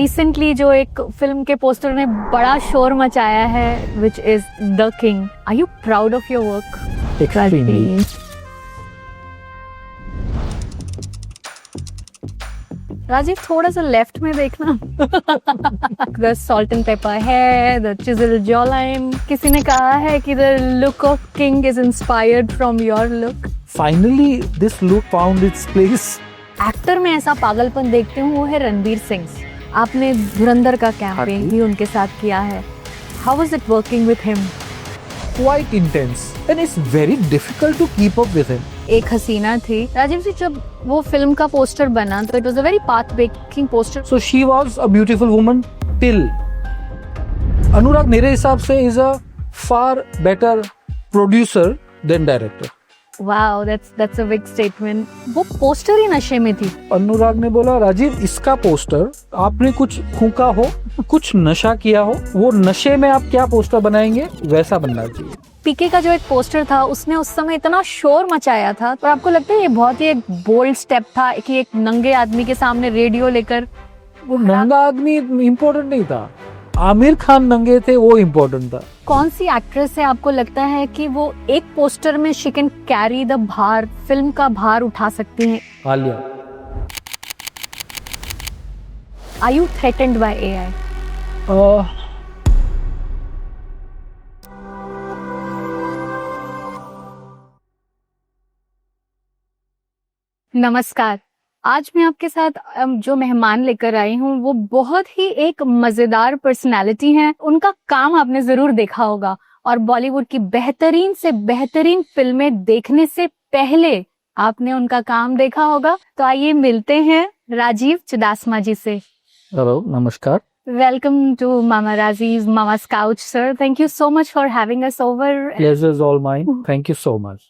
Recently जो एक film के पोस्टर ने बड़ा शोर मचाया है, which is the King. Are you proud of your work? Extremely. Rajeev, थोड़ा सा लेफ्ट में देखना। द सॉल्ट एंड पेपर है, द चिजल जॉ लाइन। किसी ने कहा है कि the look of King is inspired from your look. Finally this look found its place. Actor में ऐसा पागलपन देखते हूँ वो है रणवीर सिंह। आपने धुरंधर का कैंपेन भी उनके साथ किया है। How was it working with him? Quite intense and it's very difficult to keep up with him. एक हसीना थी। राजीव जी, जब वो फिल्म का पोस्टर बना तो it was a very path breaking poster. So she was a beautiful woman till Anurag मेरे हिसाब से is a far better producer than director. Wow, that's a big statement. वो पोस्टर ही नशे में थी। अनुराग ने बोला, राजीव इसका पोस्टर आपने कुछ फूंका हो, कुछ नशा किया हो, वो नशे में आप क्या पोस्टर बनाएंगे वैसा बनना चाहिए। पीके का जो एक पोस्टर था उसने उस समय इतना शोर मचाया था, और आपको लगता है ये बहुत ही एक बोल्ड स्टेप था कि एक नंगे आदमी के सामने रेडियो लेकर? वो नंगा आदमी इम्पोर्टेंट नहीं था, आमिर खान नंगे थे वो इम्पोर्टेंट था। कौन सी एक्ट्रेस है आपको लगता है कि वो एक पोस्टर में शी कैन कैरी द भार, फिल्म का भार उठा सकती हैं? Alia. Are you threatened by AI? नमस्कार। आज मैं आपके साथ जो मेहमान लेकर आई हूँ वो बहुत ही एक मजेदार पर्सनालिटी हैं। उनका काम आपने जरूर देखा होगा, और बॉलीवुड की बेहतरीन से बेहतरीन फिल्में देखने से पहले आपने उनका काम देखा होगा। तो आइए मिलते हैं राजीव चुडासमा जी से। हेलो, नमस्कार। वेलकम टू मामा राजीव, मामा's couch, sir. Thank you so much for having us over. Pleasure is all mine. Thank you so much.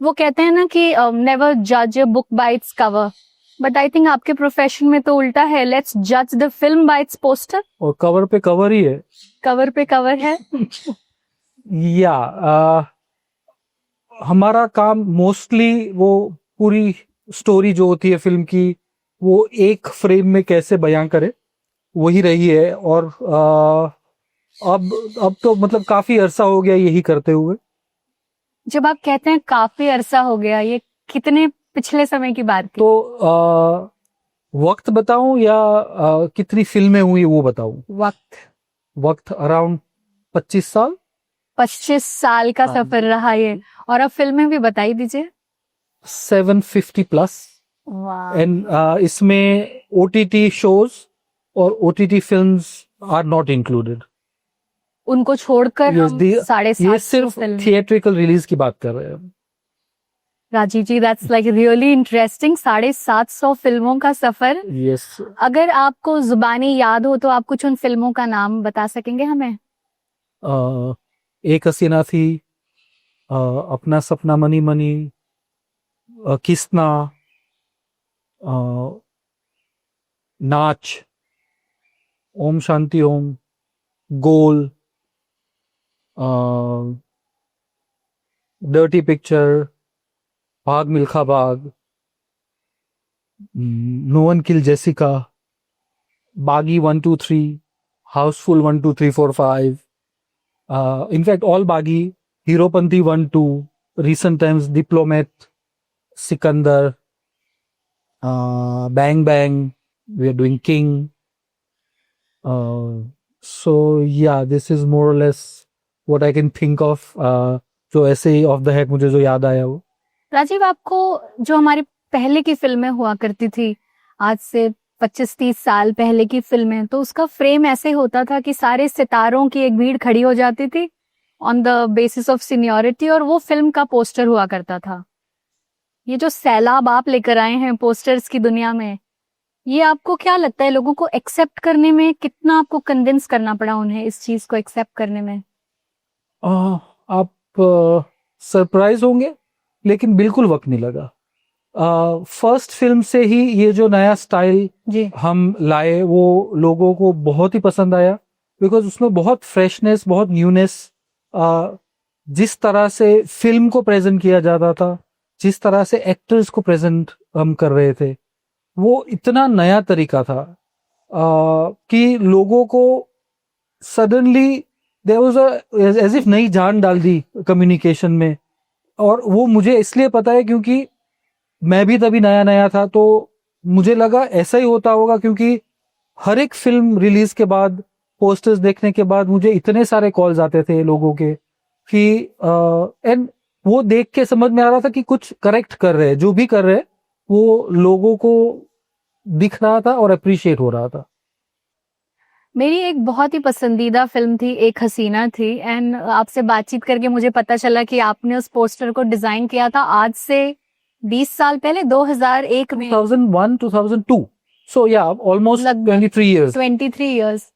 वो कहते हैं ना कि never judge a book by its cover, but I think आपके profession में तो उल्टा है। Let's judge the film by its poster. और कवर पे कवर ही है। कवर पे कवर है। या हमारा काम मोस्टली वो पूरी स्टोरी जो होती है फिल्म की, वो एक फ्रेम में कैसे बयां करे, वही रही है। और अब तो मतलब काफी अरसा हो गया यही करते हुए। जब आप कहते हैं काफी अरसा हो गया, ये कितने पिछले समय की बात की? तो वक्त बताऊं या कितनी फिल्में हुई वो बताऊं? वक्त अराउंड 25 साल। 25 साल का सफर रहा ये। और अब फिल्में भी बताई दीजिए। 750 प्लस। एंड इसमें OTT शोज और OTT films are not included. उनको छोड़कर हम 750 ये सिर्फ थिएट्रिकल रिलीज की बात कर रहे हैं। राजीव जी, दैट्स लाइक रियली इंटरेस्टिंग। 750 फिल्मों का सफर। यस। अगर आपको जुबानी याद हो तो आप कुछ उन फिल्मों का नाम बता सकेंगे हमें? एक हसीना थी, अपना सपना मनी मनी, किसना, नाच, ओम शांति ओम, गोल, डर्टी पिक्चर, भाग मिल्खा भाग, नो वन किल जेसिका, बागी 1 2 3, हाउसफुल 1 2 3 4 5, इनफैक्ट ऑल बागी, Heropanti 1 2, recent times diplomat, Sikandar, bang bang, we are doing king. So yeah, this is more or less what I can think of. जो ऐसे ही ऑफ द हेड मुझे जो याद आया वो। राजीव, आपको जो हमारी पहले की फिल्में हुआ करती थी, आज से 25-30 साल पहले की फिल्में, तो उसका फ्रेम ऐसे होता था कि सारे सितारों की एक भीड़ खड़ी हो जाती थी on the basis of seniority, और वो फिल्म का पोस्टर हुआ करता था। ये जो सैलाब आप लेकर आए हैं पोस्टर्स की दुनिया में, ये आपको क्या लगता है लोगों को एक्सेप्ट करने में कितना आपको कन्विंस करना पड़ा उन्हें इस चीज को एक्सेप्ट करने में? आप सरप्राइज होंगे, लेकिन बिल्कुल वक्त नहीं लगा। फर्स्ट फिल्म से ही ये जो नया स्टाइल हम लाए वो लोगों को बहुत ही पसंद आया, बिकॉज उसमें बहुत फ्रेशनेस, बहुत न्यूनेस, जिस तरह से फिल्म को प्रेजेंट किया जाता था, जिस तरह से एक्टर्स को प्रेजेंट हम कर रहे थे, वो इतना नया तरीका था। कि लोगों को suddenly there was as if नई जान डाल दी कम्युनिकेशन में। और वो मुझे इसलिए पता है क्योंकि मैं भी तभी नया नया था, तो मुझे लगा ऐसा ही होता होगा, क्योंकि हर एक फिल्म रिलीज के बाद, पोस्टर्स देखने के बाद मुझे इतने सारे कॉल्स आते थे लोगों के कि एंड वो देख के समझ में आ रहा था कि कुछ करेक्ट कर रहे हैं, जो भी कर रहे हैं वो लोगों को दिख रहा था और अप्रिशिएट हो रहा था। मेरी एक बहुत ही पसंदीदा फिल्म थी एक हसीना थी, एंड आपसे बातचीत करके मुझे पता चला कि आपने उस पोस्टर को डिजाइन किया था आज से 20 साल पहले, 2001 में। 2001 2002, so yeah, almost 23 years। 23 years।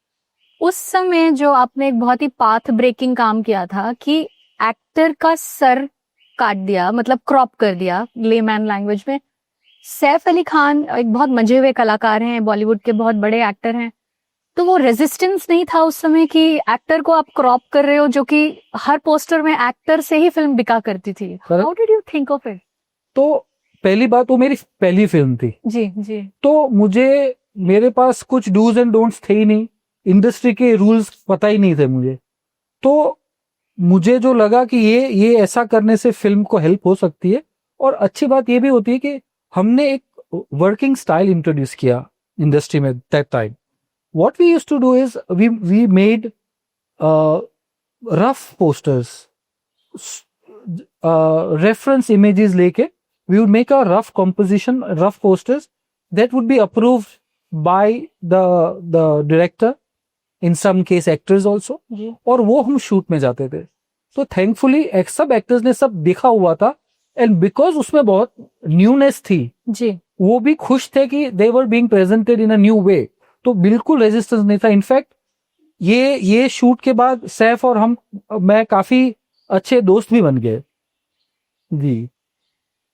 उस समय जो आपने एक बहुत ही पाथ ब्रेकिंग काम किया था कि एक्टर का सर काट दिया, मतलब क्रॉप कर दिया लेमैन लैंग्वेज में। सैफ अली खान एक बहुत मंजे हुए कलाकार हैं, बॉलीवुड के बहुत बड़े एक्टर हैं, तो वो रेजिस्टेंस नहीं था उस समय कि एक्टर को आप क्रॉप कर रहे हो, जो कि हर पोस्टर में एक्टर से ही फिल्म बिका करती थी। How did you think of it? तो पहली बात, वो मेरी पहली फिल्म थी जी जी। तो मेरे पास कुछ डूज एंड डोंट्स थे ही नहीं, इंडस्ट्री के रूल्स पता ही नहीं थे मुझे। तो मुझे जो लगा कि ये ऐसा करने से फिल्म को हेल्प हो सकती है, और अच्छी बात ये भी होती है कि हमने एक वर्किंग स्टाइल इंट्रोड्यूस किया इंडस्ट्री में that time. What we used to do is we made rough posters, reference images लेके we would make a rough composition, rough posters that would be approved by the director, in some case actors also, और वो हम shoot में जाते थे। तो thankfully सब actors ने सब देखा हुआ था, एंड बिकॉज उसमें बहुत न्यूनेस थी जी, वो भी खुश थे कि they were being presented in a new way। तो बिल्कुल रेजिस्टेंस नहीं था। इनफैक्ट ये शूट के बाद सैफ और मैं काफी अच्छे दोस्त भी बन गए जी।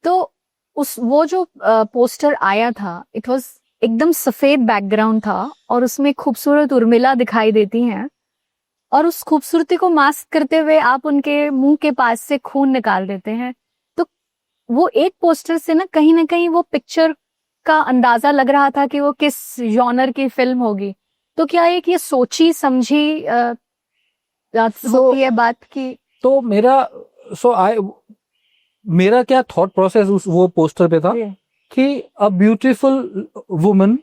तो वो जो पोस्टर आया था, इट वाज एकदम सफेद बैकग्राउंड था और उसमें खूबसूरत उर्मिला दिखाई देती हैं, और उस खूबसूरती को मास्क करते हुए आप उनके मुंह के पास से खून निकाल देते हैं। तो वो एक पोस्टर से ना कहीं वो पिक्चर का अंदाजा लग रहा था कि वो किस जॉनर की फिल्म होगी। तो क्या ये सोची समझी होती है बात की? तो मेरा क्या थॉट प्रोसेस वो पोस्टर पे था कि a beautiful woman,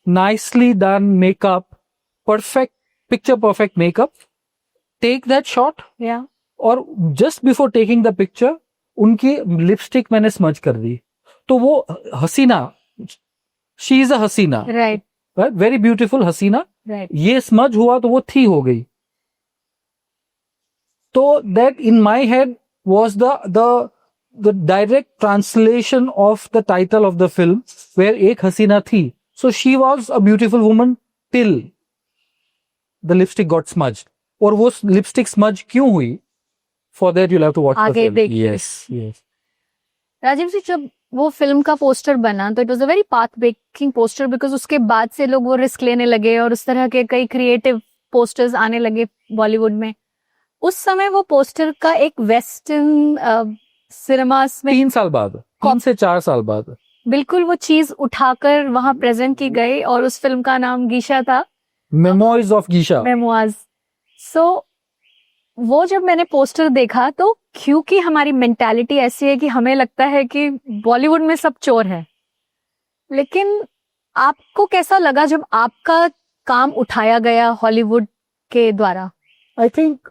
nicely done makeup, perfect picture, perfect makeup, take that shot, और just before taking the picture उनकी लिपस्टिक मैंने स्मज कर दी। तो वो हसीना, शी इज अ हसीना, राइट, वेरी ब्यूटीफुल हसीना, ये स्मज हुआ तो वो थी हो गई। तो that in my head was the direct translation of the title of the film, where एक हसीना थी। So she was a beautiful woman till the lipstick got smudged. और वो लिपस्टिक स्मज क्यों हुई, for that you'll have to watch the film. Yes yes. Rajeev ji, जब वो film का पोस्टर बना तो it was a very path breaking poster, because उसके बाद से लोग वो रिस्क लेने लगे और उस तरह के कई क्रिएटिव पोस्टर्स आने लगे बॉलीवुड में। उस समय वो पोस्टर का एक वेस्टर्न सिनेमास में 3 साल बाद, 3 से 4 साल बाद बिल्कुल वो चीज उठाकर वहां प्रेजेंट की गई, और उस फिल्म का नाम गीशा था, मेमोइर्स ऑफ गीशा। मेमोइर्स। सो वो जब मैंने पोस्टर देखा तो क्योंकि हमारी मेंटालिटी ऐसी है कि हमें लगता है कि बॉलीवुड में सब चोर है, लेकिन आपको कैसा लगा जब आपका काम उठाया गया हॉलीवुड के द्वारा? I think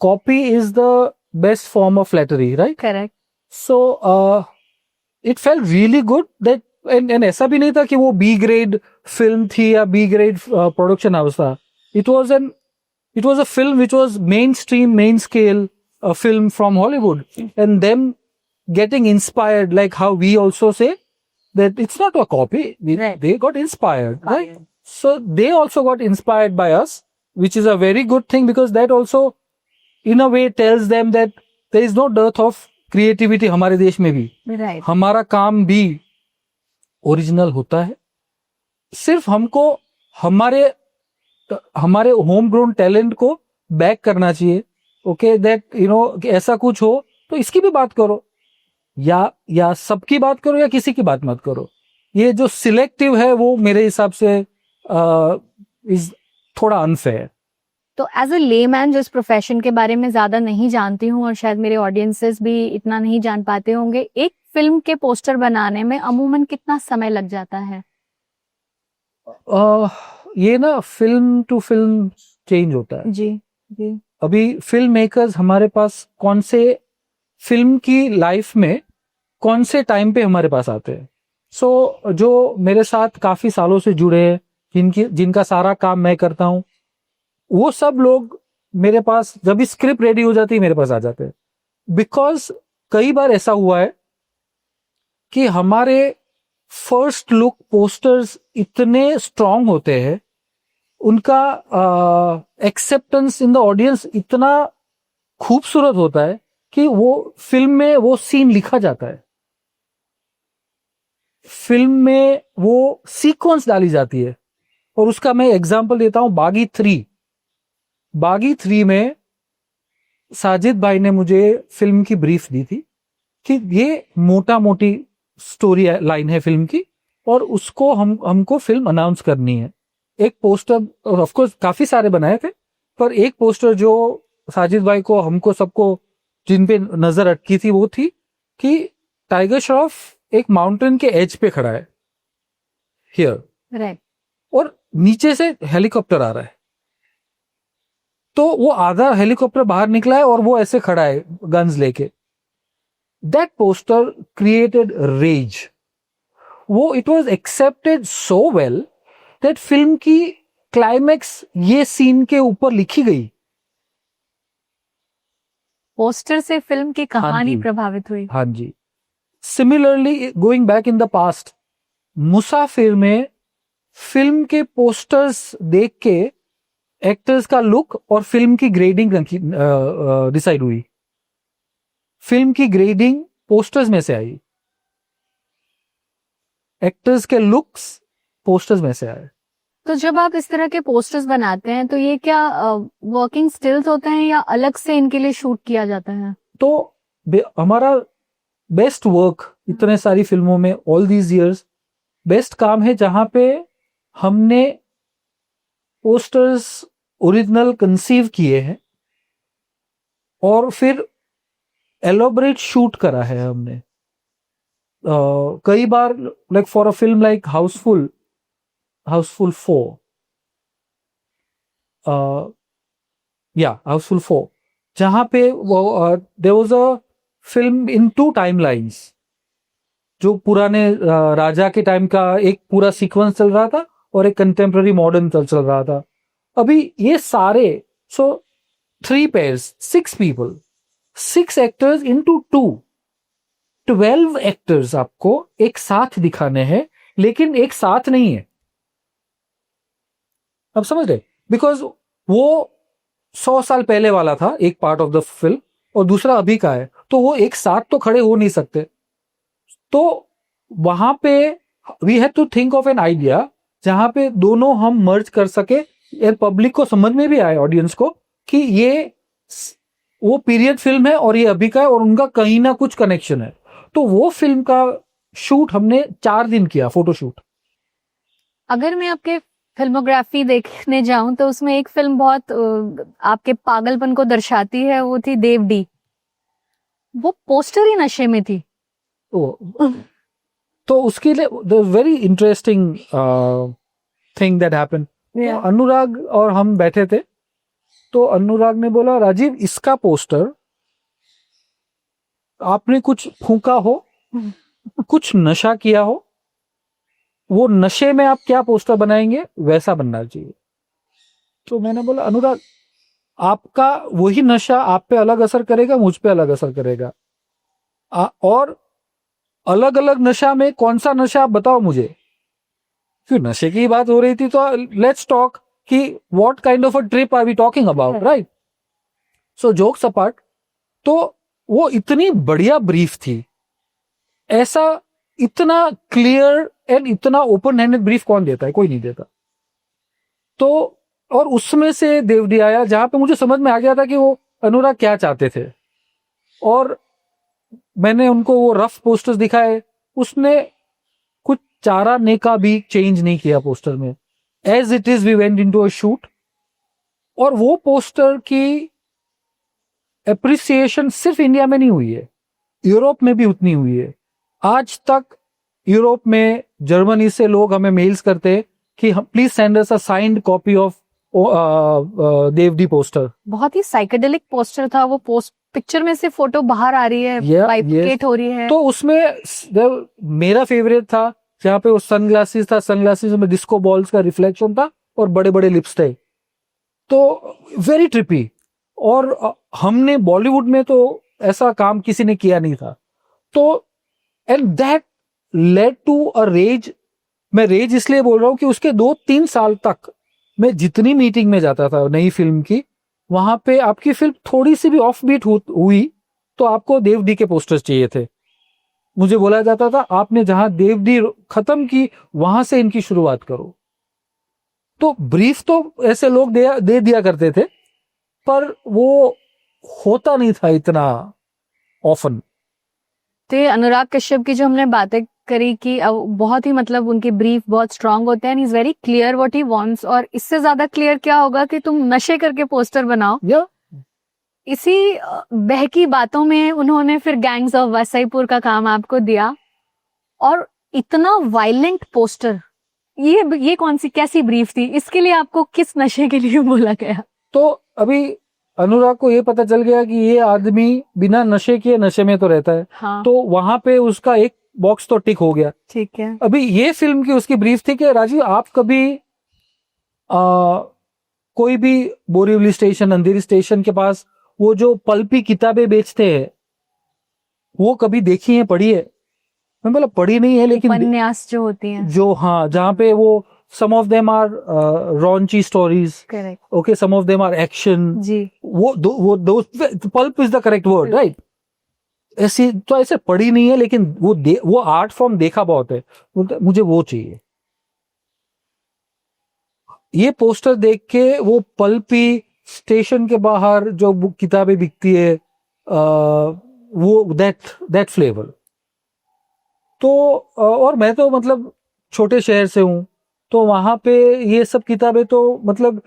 copy is the best form of flattery, right? Correct. So it felt really good that, and ऐसा भी नहीं था कि वो बी ग्रेड फिल्म थी या बी ग्रेड प्रोडक्शन हाउस था। It was a film which was mainstream, main scale, a film from Hollywood, and them getting inspired, like how we also say that it's not a copy. They got inspired, right? So they also got inspired by us, which is a very good thing, because that also, in a way, tells them that there is no dearth of creativity हमारे देश में भी। Right. हमारा काम भी original होता है, सिर्फ हमको हमारे होम ग्रोन टैलेंट को बैक करना चाहिए। ओके, दैट ऐसा कुछ हो तो इसकी भी बात करो, या सबकी बात करो, या किसी की बात मत करो। ये जो सिलेक्टिव है वो मेरे हिसाब से इज थोड़ा अनफेयर। तो एज अ लेमैन जो इस प्रोफेशन के बारे में ज्यादा नहीं जानती हूँ और शायद मेरे ऑडियंसेस भी इतना नहीं जान पाते होंगे, एक फिल्म के पोस्टर बनाने में अमूमन कितना समय लग जाता है? ये ना फिल्म टू फिल्म चेंज होता है जी जी। अभी फिल्म मेकर्स हमारे पास कौन से फिल्म की लाइफ में कौन से टाइम पे हमारे पास आते हैं। सो जो मेरे साथ काफी सालों से जुड़े हैं, जिनका सारा काम मैं करता हूँ, वो सब लोग मेरे पास जब भी स्क्रिप्ट रेडी हो जाती है मेरे पास आ जाते हैं। बिकॉज कई बार ऐसा हुआ है कि हमारे फर्स्ट लुक पोस्टर्स इतने स्ट्रांग होते हैं, उनका एक्सेप्टेंस इन द ऑडियंस इतना खूबसूरत होता है कि वो फिल्म में वो सीन लिखा जाता है, फिल्म में वो सीक्वेंस डाली जाती है। और उसका मैं एग्जांपल देता हूं, बागी 3 में साजिद भाई ने मुझे फिल्म की ब्रीफ दी थी कि ये मोटा मोटी स्टोरी लाइन है फिल्म की, और उसको हमको फिल्म अनाउंस करनी है। एक पोस्टर ऑफ कोर्स काफी सारे बनाए थे, पर एक पोस्टर जो साजिद भाई को हमको सबको जिन पे नजर अटकी थी वो थी कि टाइगर श्रॉफ एक माउंटेन के एज पे खड़ा है हियर, राइट, और नीचे से हेलीकॉप्टर आ रहा है। तो वो आधा हेलीकॉप्टर बाहर निकला है और वो ऐसे खड़ा है गन्स लेके। That poster created rage. वो it was accepted so well that film की क्लाइमैक्स ये सीन के ऊपर लिखी गई। पोस्टर से फिल्म की कहानी जी। प्रभावित हुई। हाँ जी। Similarly going back in the past, मुसाफिर में फिल्म के पोस्टर्स देख के एक्टर्स का लुक और फिल्म की ग्रेडिंग डिसाइड हुई। फिल्म की ग्रेडिंग पोस्टर्स में से आई, एक्टर्स के लुक्स पोस्टर्स में से आए। तो जब आप इस तरह के पोस्टर्स बनाते हैं तो ये क्या वर्किंग स्टिल्स होते हैं या अलग से इनके लिए शूट किया जाता है? तो हमारा बेस्ट वर्क इतने सारी फिल्मों में ऑल दीज इयर्स, बेस्ट काम है जहां पे हमने पोस्टर्स ओरिजिनल कंसीव किए हैं और फिर एलोबरेट शूट करा है हमने। कई बार like for a film like Housefull 4, Housefull 4, जहां पे there was a film in 2 timelines. जो पुराने राजा के टाइम का एक पूरा सीक्वेंस चल रहा था और एक कंटेम्प्ररी मॉडर्न चल रहा था। अभी ये सारे 3 pairs, 6 people, 6 actors into 2, 12 actors आपको एक साथ दिखाने हैं, लेकिन एक साथ नहीं है। अब समझ रहे? बिकॉज वो 100 साल पहले वाला था एक पार्ट ऑफ द फिल्म और दूसरा अभी का है, तो वो एक साथ तो खड़े हो नहीं सकते। तो वहां पे we have to think of an idea जहां पे दोनों हम मर्ज कर सके, पब्लिक को समझ में भी आए, ऑडियंस को, कि ये वो पीरियड फिल्म है और ये अभी का है और उनका कहीं ना कुछ कनेक्शन है। तो वो फिल्म का शूट हमने 4 दिन किया, फोटोशूट। अगर मैं आपके फिल्मोग्राफी देखने जाऊं तो उसमें एक फिल्म बहुत आपके पागलपन को दर्शाती है, वो थी देवडी। वो पोस्टर ही नशे में थी। तो उसके लिए the very interesting thing that happened, Anurag और हम बैठे थे, तो अनुराग ने बोला, राजीव इसका पोस्टर आपने कुछ फूंका हो, कुछ नशा किया हो, वो नशे में आप क्या पोस्टर बनाएंगे वैसा बनना चाहिए। तो मैंने बोला, अनुराग आपका वही नशा आप पे अलग असर करेगा, मुझ पे अलग असर करेगा, और अलग अलग नशा में कौन सा नशा आप बताओ मुझे। क्यों नशे की बात हो रही थी तो लेट्स टॉक कि what kind of a trip are we talking about, right? So jokes apart, तो वो इतनी बढ़िया ब्रीफ थी, ऐसा इतना क्लियर एंड इतना ओपन हैंडेड ब्रीफ कौन देता है? कोई नहीं देता। तो और उसमें से देवडी आया जहां पे मुझे समझ में आ गया था कि वो अनुराग क्या चाहते थे, और मैंने उनको वो रफ पोस्टर्स दिखाए, उसने कुछ चारा नेका भी चेंज नहीं किया पोस्टर में। As it is we went into a shoot, और वो पोस्टर की एप्रिसिएशन सिर्फ इंडिया में नहीं हुई है, यूरोप में भी उतनी हुई है। आज तक यूरोप में, जर्मनी से लोग हमें मेल्स करते हैं कि please send us a signed copy of DevD poster. बहुत ही साइकेडेलिक पोस्टर था वो। पिक्चर में से फोटो बाहर आ रही है, बाइफरकेट हो रही है। तो उसमें मेरा फेवरेट था जहाँ पे वो सनग्लासेस था, सनग्लासेस में डिस्को बॉल्स का रिफ्लेक्शन था और बड़े बड़े लिप्स थे, तो वेरी ट्रिपी। और हमने बॉलीवुड में तो ऐसा काम किसी ने किया नहीं था। तो and that led to a rage. मैं रेज इसलिए बोल रहा हूं कि उसके 2-3 साल तक मैं जितनी मीटिंग में जाता था नई फिल्म की, वहां पे आपकी फिल्म थोड़ी सी भी ऑफ बीट हुई तो आपको देवडी के पोस्टर्स चाहिए थे। मुझे बोला जाता था आपने जहां देवडी खत्म की वहां से इनकी शुरुआत करो। तो ब्रीफ तो ऐसे लोग दे दिया करते थे, पर वो होता नहीं था इतना ऑफन। तो ये अनुराग कश्यप की जो हमने बातें करी कि बहुत ही मतलब उनके ब्रीफ बहुत स्ट्रांग होते हैं, is very clear what he wants. और इससे ज्यादा क्लियर क्या होगा कि तुम नशे करके पोस्टर बनाओ। इसी बहकी बातों में उन्होंने फिर गैंग्स ऑफ वसईपुर का काम आपको दिया, और इतना वायलेंट पोस्टर। ये कौन सी कैसी ब्रीफ थी? इसके लिए आपको किस नशे के लिए बोला गया? तो अभी अनुराग को ये पता चल गया कि ये आदमी बिना नशे किए नशे में तो रहता है। हाँ। तो वहां पे उसका एक बॉक्स तो टिक हो गया। ठीक है। अभी ये फिल्म की उसकी ब्रीफ थी कि राजीव आप कभी कोई भी बोरीवली स्टेशन, अंधेरी स्टेशन के पास वो जो पल्पी किताबें बेचते हैं वो कभी देखी है, पढ़ी है? मैं बोला पढ़ी नहीं है, लेकिन उपन्यास जो होती हैं, जो, हाँ, जहाँ पे वो some of them are raunchy stories. Correct. Okay, some of them are action. जी। वो those pulp is the correct word, right? ऐसी तो ऐसे पढ़ी नहीं है, लेकिन वो आर्ट फॉर्म देखा बहुत है। मुझे वो चाहिए। ये पोस्टर देख के वो पल्पी स्टेशन के बाहर जो किताबें बिकती है, वो दैट फ्लेवर। तो और मैं तो मतलब छोटे शहर से हूँ, तो वहां पे ये सब किताबें तो मतलब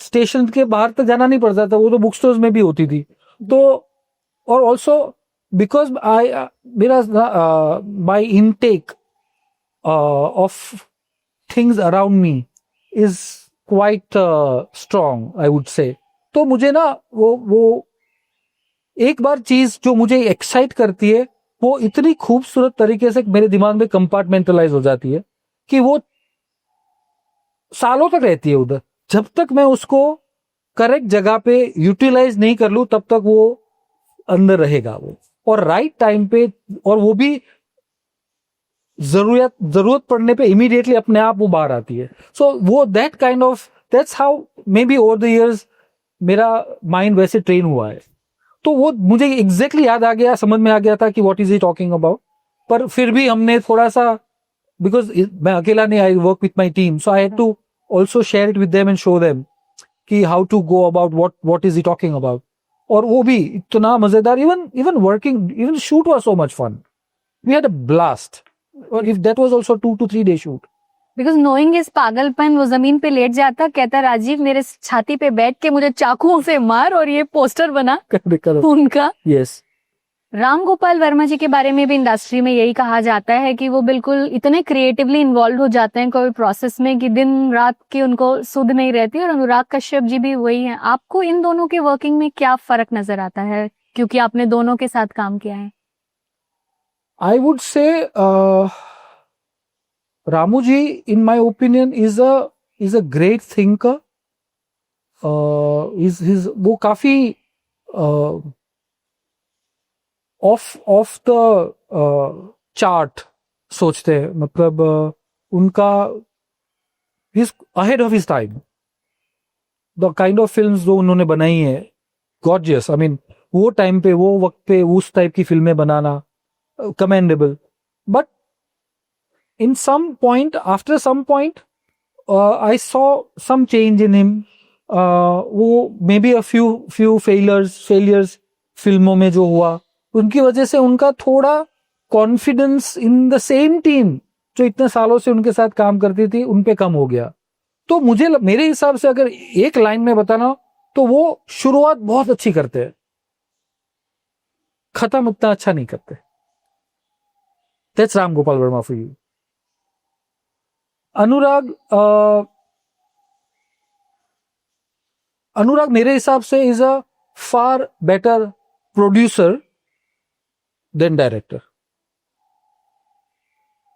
स्टेशन के बाहर तक जाना नहीं पड़ता था, वो तो बुक स्टोर्स में भी होती थी। तो और ऑल्सो बिकॉज मेरा my intake of things around me is quite strong, I would say. तो मुझे ना वो एक बार चीज जो मुझे एक्साइट करती है वो इतनी खूबसूरत तरीके से मेरे दिमाग में कंपार्टमेंटलाइज हो जाती है कि वो सालों तक रहती है उधर। जब तक मैं उसको करेक्ट जगह पे यूटिलाइज नहीं कर लूं तब तक वो अंदर रहेगा वो, और राइट टाइम पे, और वो भी जरूरत पड़ने पे इमीडिएटली अपने आप वो बाहर आती है। सो वो that's how may be over the years मेरा माइंड वैसे ट्रेन हुआ है। तो वो मुझे एग्जैक्टली याद आ गया, समझ में आ गया था कि what is he talking about. पर फिर भी हमने थोड़ा सा, बिकॉज मैं अकेला नहीं, I work with my team, so I had to also share it with them and show them कि how to go about what is he talking about. और वो भी इतना मजेदार, even working, even shoot was so much fun, we had a blast. और if that was also 2 to 3 day shoot, because knowing इस पागलपन, वो जमीन पे लेट जाता, कहता राजीव मेरे छाती पे बैठ के मुझे चाकुओं से मार और ये पोस्टर बना उनका। यस। राम गोपाल वर्मा जी के बारे में भी इंडस्ट्री में यही कहा जाता है कि वो बिल्कुल इतने क्रिएटिवली इन्वॉल्व हो जाते हैं कोई प्रोसेस में कि दिन रात की उनको सुध नहीं रहती। और अनुराग कश्यप जी भी वही हैं। आपको इन दोनों के वर्किंग में क्या फर्क नजर आता है, क्योंकि आपने दोनों के साथ काम किया है? आई वुड से Ramu ji, in my opinion, is a great thinker. वो काफी ऑफ द चार्ट सोचते हैं, मतलब उनका he's ahead of his time. The kind of films जो उन्होंने बनाई है, gorgeous. I mean, वो टाइम पे, वो वक्त पे उस टाइप की फिल्में बनाना commendable. But in some point, after some point, I saw some change in him. वो maybe a few failures फिल्मों में जो हुआ, उनकी वजह से उनका थोड़ा confidence in the same team जो इतने सालों से उनके साथ काम करती थी उन पे कम हो गया। तो मेरे हिसाब से अगर एक लाइन में बताना हो, तो वो शुरुआत बहुत अच्छी करते हैं, खत्म उतना अच्छा नहीं करते। That's Ram Gopal Varma for you. अनुराग मेरे हिसाब से is a far better producer than director.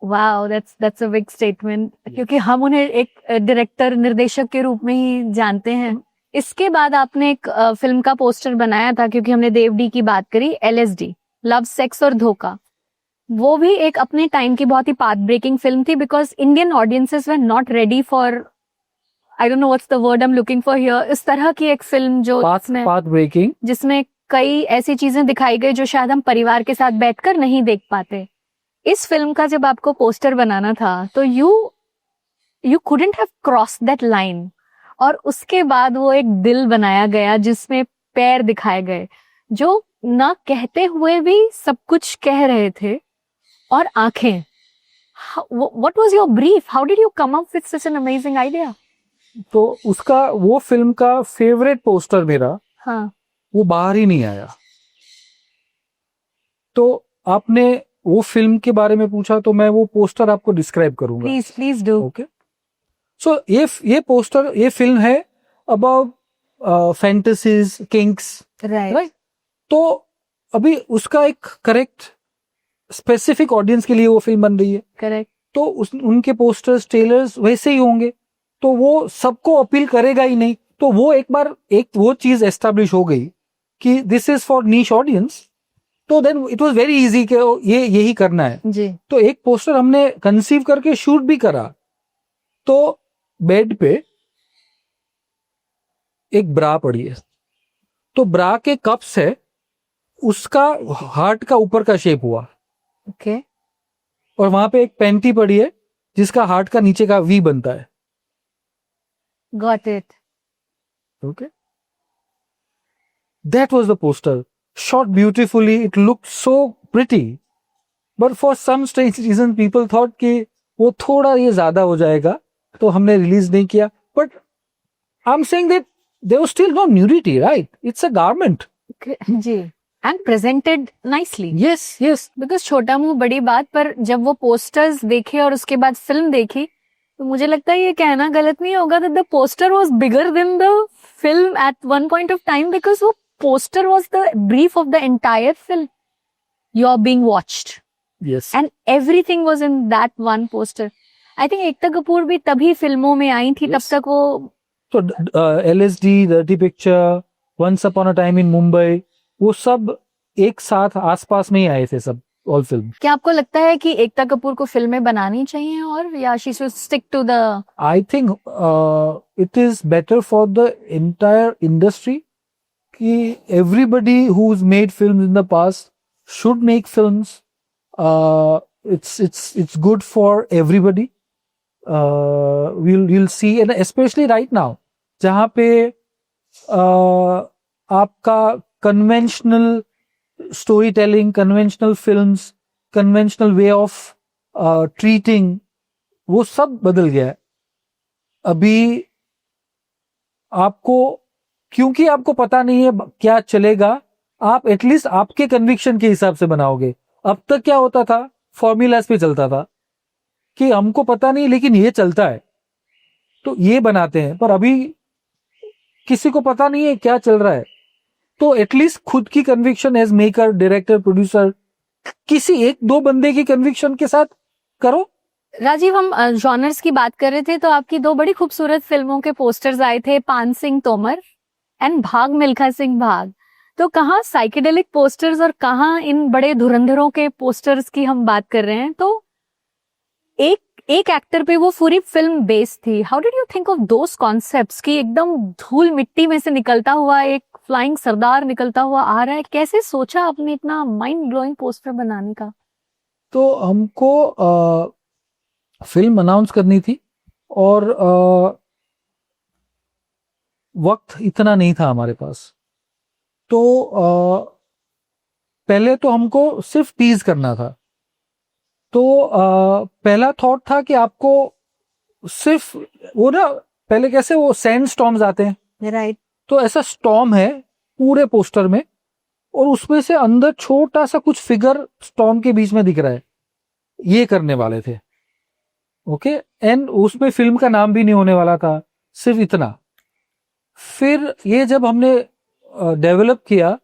Wow, that's a big statement, क्योंकि हम उन्हें एक डायरेक्टर, निर्देशक के रूप में ही जानते हैं। इसके बाद आपने एक फिल्म का पोस्टर बनाया था, क्योंकि हमने देवडी की बात करी, LSD, लव, सेक्स और धोखा। वो भी एक अपने टाइम की बहुत ही पाथ ब्रेकिंग फिल्म थी, because Indian audiences were not ready for, I don't know what's the word I am looking for here, इस तरह की एक फिल्म जो पाथ ब्रेकिंग, जिसमें कई ऐसी चीजें दिखाई गई जो शायद हम परिवार के साथ बैठकर नहीं देख पाते। इस फिल्म का जब आपको पोस्टर बनाना था तो you couldn't have cross that line, और उसके बाद वो एक दिल बनाया गया जिसमें पैर दिखाए गए जो ना कहते हुए भी सब कुछ कह रहे थे, और आंखें। What was your brief? How did you come up with such an amazing idea? तो उसका, वो फिल्म का फेवरेट पोस्टर मेरा, हाँ, वो बाहर ही नहीं आया। तो आपने वो फिल्म के बारे में पूछा, तो मैं वो पोस्टर आपको डिस्क्राइब करूंगा। Please do. ओके, सो ये पोस्टर, ये फिल्म है अबाउट फैंटेसीज, किंग्स, राइट। तो अभी उसका एक करेक्ट स्पेसिफिक ऑडियंस के लिए वो फिल्म बन रही है। करेक्ट। तो उनके पोस्टर्स, ट्रेलर्स वैसे ही होंगे, तो वो सबको अपील करेगा ही नहीं। तो वो एक बार वो चीज एस्टेब्लिश हो गई कि this is for niche audience, तो then it was very easy कि ये यही करना है जी। तो एक पोस्टर हमने कंसीव करके शूट भी करा। तो बेड पे एक ब्रा पड़ी है, तो ब्रा के कप्स है, उसका हार्ट का ऊपर का शेप हुआ। ओके। और वहां पे एक पैंटी पड़ी है जिसका हार्ट का नीचे का वी बनता है। Got it. Okay, that was the poster, shot beautifully, it looked so pretty, but for some strange reason people thought कि वो थोड़ा ये ज्यादा हो जाएगा, तो हमने रिलीज नहीं किया। But I'm saying that there was still no nudity, right? It's a garment. Ji, and presented nicely. Yes, yes. Because छोटा मुंह बड़ी बात, पर जब वो पोस्टर्स देखे और उसके बाद फिल्म देखी, तो मुझे लगता है ये कहना गलत नहीं होगा that the poster was bigger than the film at one point of time, because वो poster was the brief of the entire film. You're being watched. Yes. And everything was in that one poster. I think Ekta Kapoor भी तभी फिल्मों में आई थी, Yes. तब तक वो So LSD, Dirty Picture, Once Upon a Time in Mumbai, वो सब एक साथ आसपास में ही आए थे सब, ऑल फिल्म। क्या आपको लगता है कि एकता कपूर को फिल्में बनानी चाहिए, और या she should stick to the? I think it is better for the entire industry कि everybody who's made films in the past should make films. It's good for everybody. We'll see, and especially right now, जहाँ पे आपका conventional storytelling, conventional films, conventional way of treating, वो सब बदल गया है। अभी आपको, क्योंकि आपको पता नहीं है क्या चलेगा, आप एटलीस्ट आपके कन्विक्शन के हिसाब से बनाओगे। अब तक क्या होता था, फॉर्मूलाज पे चलता था कि हमको पता नहीं लेकिन ये चलता है तो ये बनाते हैं, पर अभी किसी को पता नहीं है क्या चल रहा है, तो एटलीस्ट खुद की conviction as maker, director, producer, किसी एक दो बंदे की कन्विक्शन के साथ करो। राजीव, हम जॉनर्स की बात कर रहे थे, तो आपकी दो बड़ी खूबसूरत फिल्मों के पोस्टर्स आए थे, पान सिंह तोमर एंड भाग मिल्खा सिंह भाग। तो कहाँ साइकेडेलिक पोस्टर्स और कहाँ इन बड़े धुरंधरों के पोस्टर्स की हम बात कर रहे हैं। तो एक एक्टर पे वो पूरी फिल्म बेस्ड थी। How did you think of those concepts कि एकदम धूल मिट्टी में से निकलता हुआ एक फ्लाइंग सरदार निकलता हुआ आ रहा है? कैसे सोचा आपने इतना माइंड ब्लोइंग पोस्टर बनाने का? तो हमको फिल्म अनाउंस करनी थी और वक्त इतना नहीं था हमारे पास, तो पहले तो हमको सिर्फ टीज करना था। तो पहला थॉट था कि आपको सिर्फ वो ना पहले कैसे वो सैंड स्टॉर्म्स आते हैं, राइट, तो ऐसा स्टॉर्म है पूरे पोस्टर में, और उसमें से अंदर छोटा सा कुछ फिगर स्टॉर्म के बीच में दिख रहा है, ये करने वाले थे। ओके, एंड उसमें फिल्म का नाम भी नहीं होने वाला था, सिर्फ इतना। फिर ये जब हमने डेवलप किया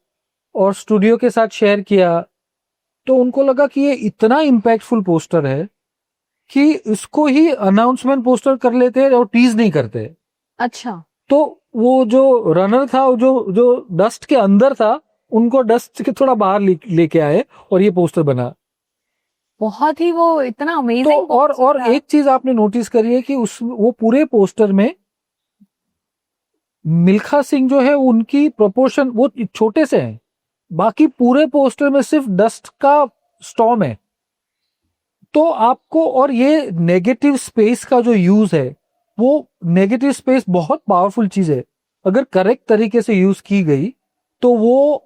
और स्टूडियो के साथ शेयर किया, तो उनको लगा कि ये इतना इम्पैक्टफुल पोस्टर है कि इसको ही अनाउंसमेंट पोस्टर कर लेते हैं और टीज नहीं करते। अच्छा, तो वो जो रनर था, जो डस्ट के अंदर था, उनको डस्ट के थोड़ा बाहर लेके आए और ये पोस्टर बना। बहुत ही वो इतना तो अमेजिंग। और एक चीज आपने नोटिस करी है कि वो पूरे पोस्टर में मिल्खा सिंह जो है उनकी प्रोपोर्शन वो छोटे से हैं, बाकी पूरे पोस्टर में सिर्फ डस्ट का स्टॉर्म है। तो आपको, और ये नेगेटिव स्पेस का जो यूज है, वो नेगेटिव स्पेस बहुत पावरफुल चीज है, अगर करेक्ट तरीके से यूज की गई तो वो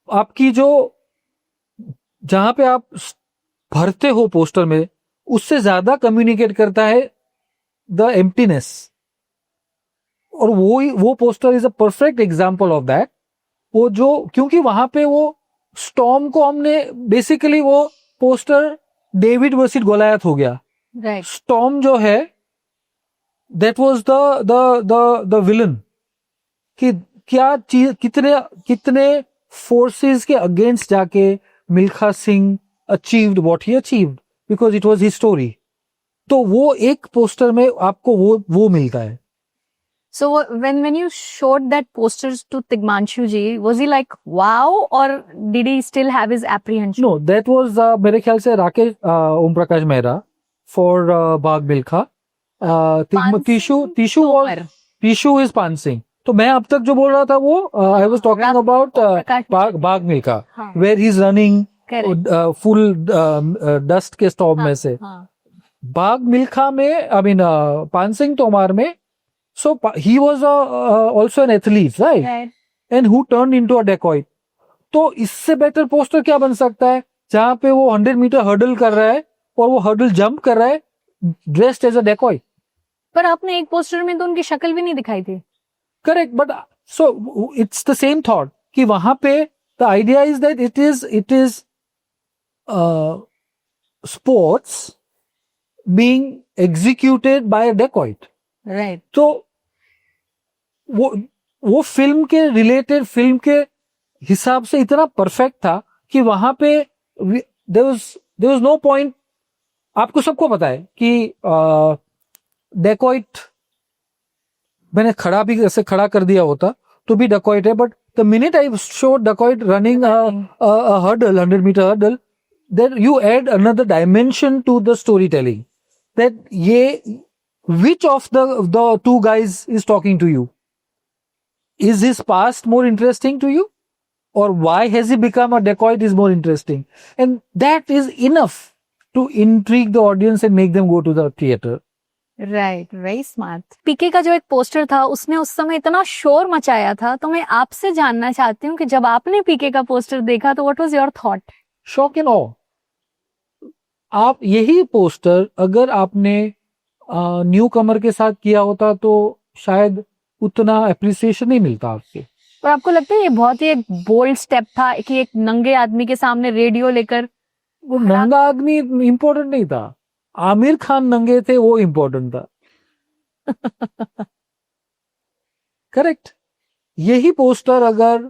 आपकी जो, जहां पे आप भरते हो पोस्टर में, उससे ज्यादा कम्युनिकेट करता है द एम्प्टीनेस। और वो poster is a perfect example of that. वो जो, क्योंकि वहां पे वो स्टॉर्म को हमने बेसिकली, वो पोस्टर डेविड वर्सेस गोलायत हो गया। राइट, स्टॉर्म जो है दैट वाज द विलन, कि क्या चीज, कितने फोर्सेस के अगेंस्ट जाके Milkha Singh achieved what he achieved, because it was his story. तो वो एक पोस्टर में आपको वो मिलता है। so when you showed that posters to Tigmanshu ji, was he like wow, or did he still have his apprehension? No, that was मेरे ख्याल से राकेश ओम प्रकाश मेहरा फॉर बाग मिल्खा। टिशु इज पान सिंह। तो मैं अब तक जो बोल रहा था वो I was talking about Bhaag Milkha, where he is running full dust के स्टॉर्म में से। बाग मिल्खा में, आई मीन पान सिंह तोमार में, so he was also an athlete, right? And who turned into a dacoit. तो इससे बेटर पोस्टर क्या बन सकता है, जहां पे वो 100 मीटर हर्डल कर रहा है और वो हर्डल जंप कर रहा है ड्रेस्ड एज अ डेकॉय। पर आपने एक पोस्टर में तो उनकी शक्ल भी नहीं दिखाई थी। Correct, but so it's the same thought कि वहां पे the idea is that it is sports being executed by a dacoit. Right, तो वो फिल्म के रिलेटेड, फिल्म के हिसाब से इतना परफेक्ट था कि वहां पे देयर वाज नो पॉइंट। आपको सबको पता है कि डेकॉइट, मैंने खड़ा भी ऐसे खड़ा कर दिया होता तो भी डेकॉइट है, but the minute I show dacoit running hurdle, 100 metre hurdle, then you add another dimension to the story telling, that ये which of the two guys is talking to you? Is his past more interesting to you, or why has he become a dacoit is more interesting? And that is enough to intrigue the audience and make them go to the theater. Right, very smart. PK का जो एक poster था उसने उस समय इतना शोर मचाया था, तो मैं आपसे जानना चाहती हूँ कि जब आपने पीके का पोस्टर देखा तो what was your thought? Shock and awe. आप यही पोस्टर अगर आपने न्यू कमर के साथ किया होता तो शायद उतना अप्रिसिएशन नहीं मिलता आपको। और आपको लगता है ये बहुत ही एक बोल्ड स्टेप था कि एक नंगे आदमी के सामने रेडियो लेकर? वो नंगा आदमी इम्पोर्टेंट नहीं था, आमिर खान नंगे थे वो इम्पोर्टेंट था। करेक्ट। यही पोस्टर अगर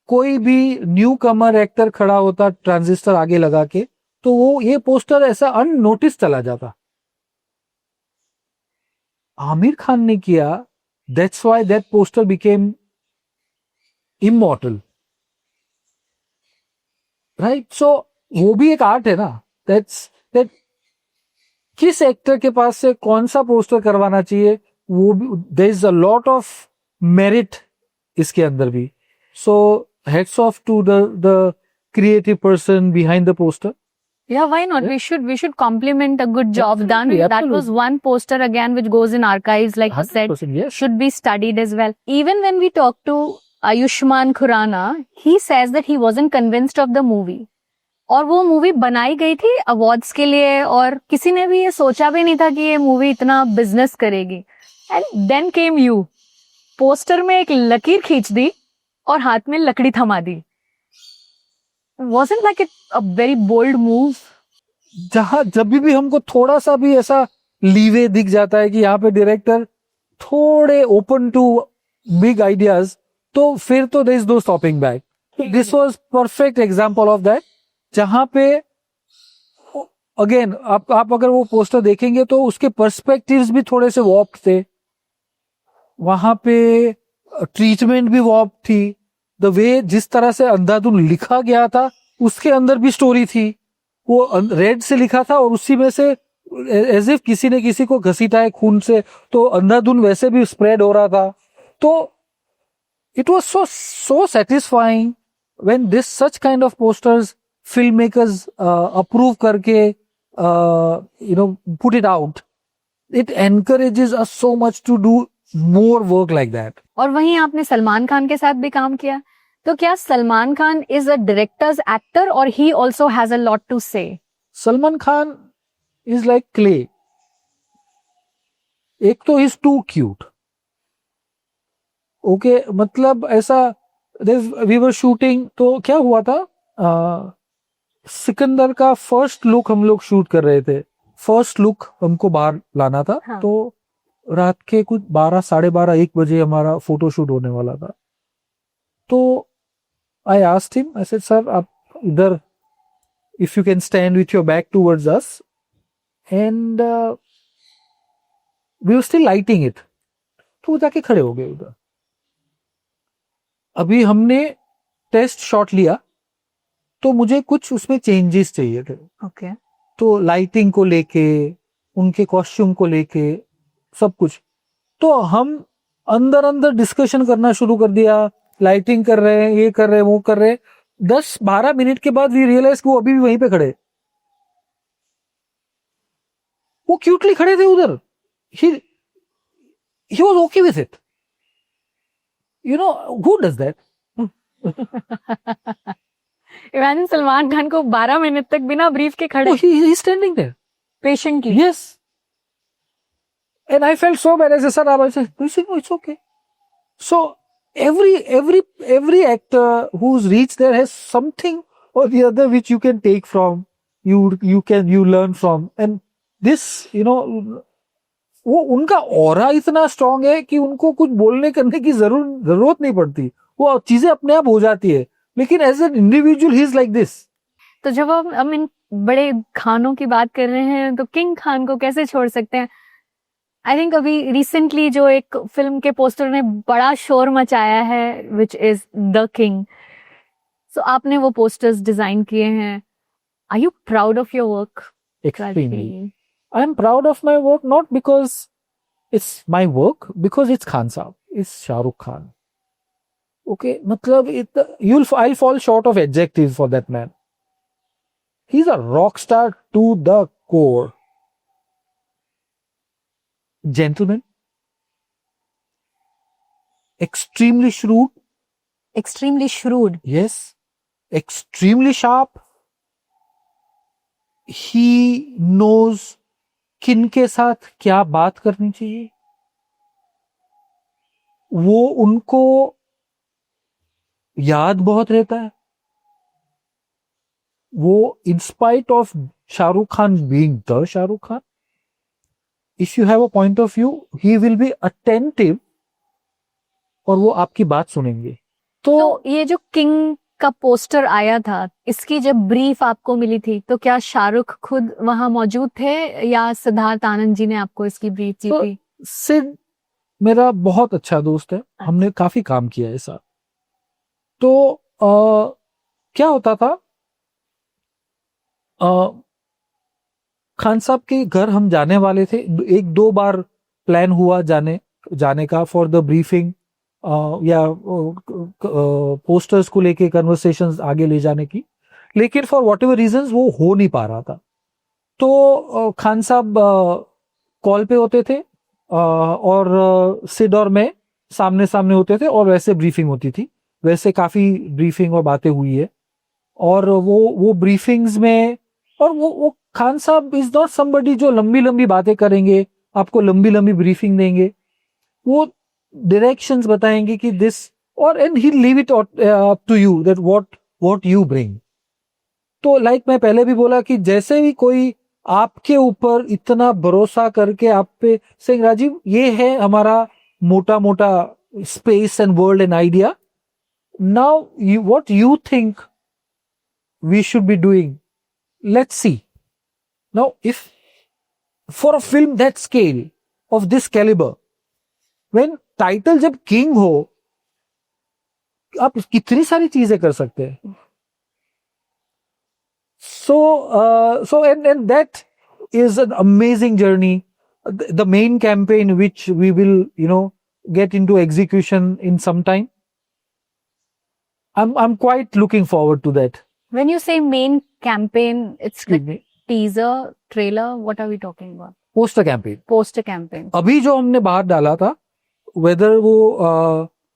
कोई भी न्यू कमर एक्टर खड़ा होता ट्रांजिस्टर आगे लगा के, तो वो ये पोस्टर ऐसा अननोटिस चला जाता। आमिर खान ने किया, that's why that poster became immortal, right? So वो भी एक आर्ट है ना, दैट किस एक्टर के पास से कौन सा पोस्टर करवाना चाहिए, वो भी there is a lot of merit इसके अंदर भी। So hats off to the creative person behind the poster. Yeah, why not? Yeah. We should compliment a good job done. Absolutely, That was one poster again which goes in archives, like you said, 100%, yes. should be studied as well. Even when we talk to Ayushmann Khurrana, he says that he wasn't convinced of the movie. और वो movie बनाई गई थी awards के लिए, और किसी ने भी ये सोचा भी नहीं था कि ये मूवी इतना बिजनेस करेगी। And then came you, poster में एक लकीर खींच दी और हाथ में लकड़ी थमा दी. Wasn't like it a very bold move? जहां जब भी हमको थोड़ा सा भी ऐसा लीवे दिख जाता है कि यहाँ पे डायरेक्टर थोड़े ओपन टू बिग आइडियाज, तो फिर तो there is no stopping back. This was perfect example of that, जहां पे अगेन आप अगर वो पोस्टर देखेंगे तो उसके पर्सपेक्टिव्स भी थोड़े से वॉर्प थे, वहां पे ट्रीटमेंट भी वॉर्प थी, द वे जिस तरह से अंधाधुन लिखा गया था उसके अंदर भी स्टोरी थी. वो रेड से लिखा था और उसी में से एज इफ किसी ने किसी को घसीटा है खून से, तो अंधाधुन वैसे भी स्प्रेड हो रहा था. तो it was so satisfying when this such kind of posters film makers approve करके put it out. It encourages us so much to do more work like that. और वहीं आपने सलमान खान के साथ भी काम किया, तो क्या Salman Khan is a director's actor और he also has a lot to say? Salman Khan is like clay. एक तो इज टू क्यूट. ओके, मतलब ऐसा वी वर शूटिंग, तो क्या हुआ था, सिकंदर का फर्स्ट लुक हम लोग शूट कर रहे थे. फर्स्ट लुक हमको बाहर लाना था. हाँ. तो रात के कुछ 12, 12:30, 1 बजे हमारा फोटो शूट होने वाला था. तो I asked him, I said sir आप इधर, if you can stand with your back towards us, and we were still lighting it. तो वो जाके खड़े हो गए उधर. अभी हमने टेस्ट शॉट लिया तो मुझे कुछ उसमें चेंजेस चाहिए थे. ओके. तो लाइटिंग को लेके, उनके कॉस्ट्यूम को लेके, सब कुछ. तो हम अंदर अंदर डिस्कशन करना शुरू कर दिया. लाइटिंग कर रहे हैं, ये कर रहे हैं, वो कर रहे हैं. 10-12 मिनट के बाद वी रियलाइज कि वो अभी भी वहीं पे खड़े, वो क्यूटली खड़े थे उधर. He was okay with it. You know who does that? Imagine Salman Khan को 12 मिनट तक बिना ब्रीफ के खड़े. He is standing there patiently. Yes. And I felt so bad. I said, sir, I said, no, it's okay. So every actor who's reached there has something or the other which you can take from, you learn from. And this, वो उनका aura इतना strong है कि उनको कुछ बोलने करने की जरूरत नहीं पड़ती. वो चीजें अपने आप हो जाती है. लेकिन as an individual he is like this. तो जब हम इन बड़े खानों की बात कर रहे हैं तो किंग खान को कैसे छोड़ सकते हैं? आई थिंक अभी रिसेंटली जो एक फिल्म के पोस्टर ने बड़ा शोर मचाया है, which is the King. So आपने वो पोस्टर्स डिजाइन किए हैं. Are you proud of your work? Extremely. I am proud of my work, not because it's my work, because it's Khan Saab. It's Shah Rukh Khan. Okay, matlab I'll fall short of adjectives for that man. He's a rock star to the core. Gentleman. Extremely shrewd. Extremely shrewd. Yes. Extremely sharp. He knows किन के साथ क्या बात करनी चाहिए. वो उनको याद बहुत रहता है. वो in spite of Shahrukh Khan being the Shahrukh Khan, if you have a point of view, he will be attentive और वो आपकी बात सुनेंगे. तो ये जो किंग का पोस्टर आया था, इसकी जब ब्रीफ आपको मिली थी तो क्या शाहरुख खुद वहां मौजूद थे या सिद्धार्थ आनंद जी ने आपको इसकी ब्रीफ दी थी? सिड मेरा बहुत अच्छा दोस्त है. हमने काफी काम किया है साथ. तो क्या होता था, खान साहब के घर हम जाने वाले थे. 1-2 बार प्लान हुआ जाने का फॉर द ब्रीफिंग या पोस्टर्स को लेके कन्वर्सेशंस आगे ले जाने की. लेकिन फॉर वॉट एवर रीजंस वो हो नहीं पा रहा था. तो खान साहब कॉल पे होते थे और सिड और मैं सामने सामने होते थे और वैसे ब्रीफिंग होती थी. वैसे काफी ब्रीफिंग और बातें हुई है. और वो ब्रीफिंग्स में, और वो खान साहब इज नॉट समबडी जो लंबी लंबी बातें करेंगे, आपको लंबी लंबी ब्रीफिंग देंगे. वो डायरेक्शंस बताएंगे कि दिस, और and he leave it up to you that what you bring. तो लाइक मैं पहले भी बोला कि जैसे भी कोई आपके ऊपर इतना भरोसा करके आप पे सिंह राजीव ये है हमारा मोटा मोटा space and world and idea, now you what you think we should be doing, let's see. Now if for a film that scale of this calibre, when title जब किंग हो, आप कितनी सारी चीजें कर सकते हैं. So and that is an amazing journey. The main campaign, which we will, get into execution in some time. I'm quite looking forward to that. When you say main campaign, it's Excuse like me. teaser, trailer, what are we talking about? Poster campaign. Poster campaign. अभी जो हमने बाहर डाला था, whether वो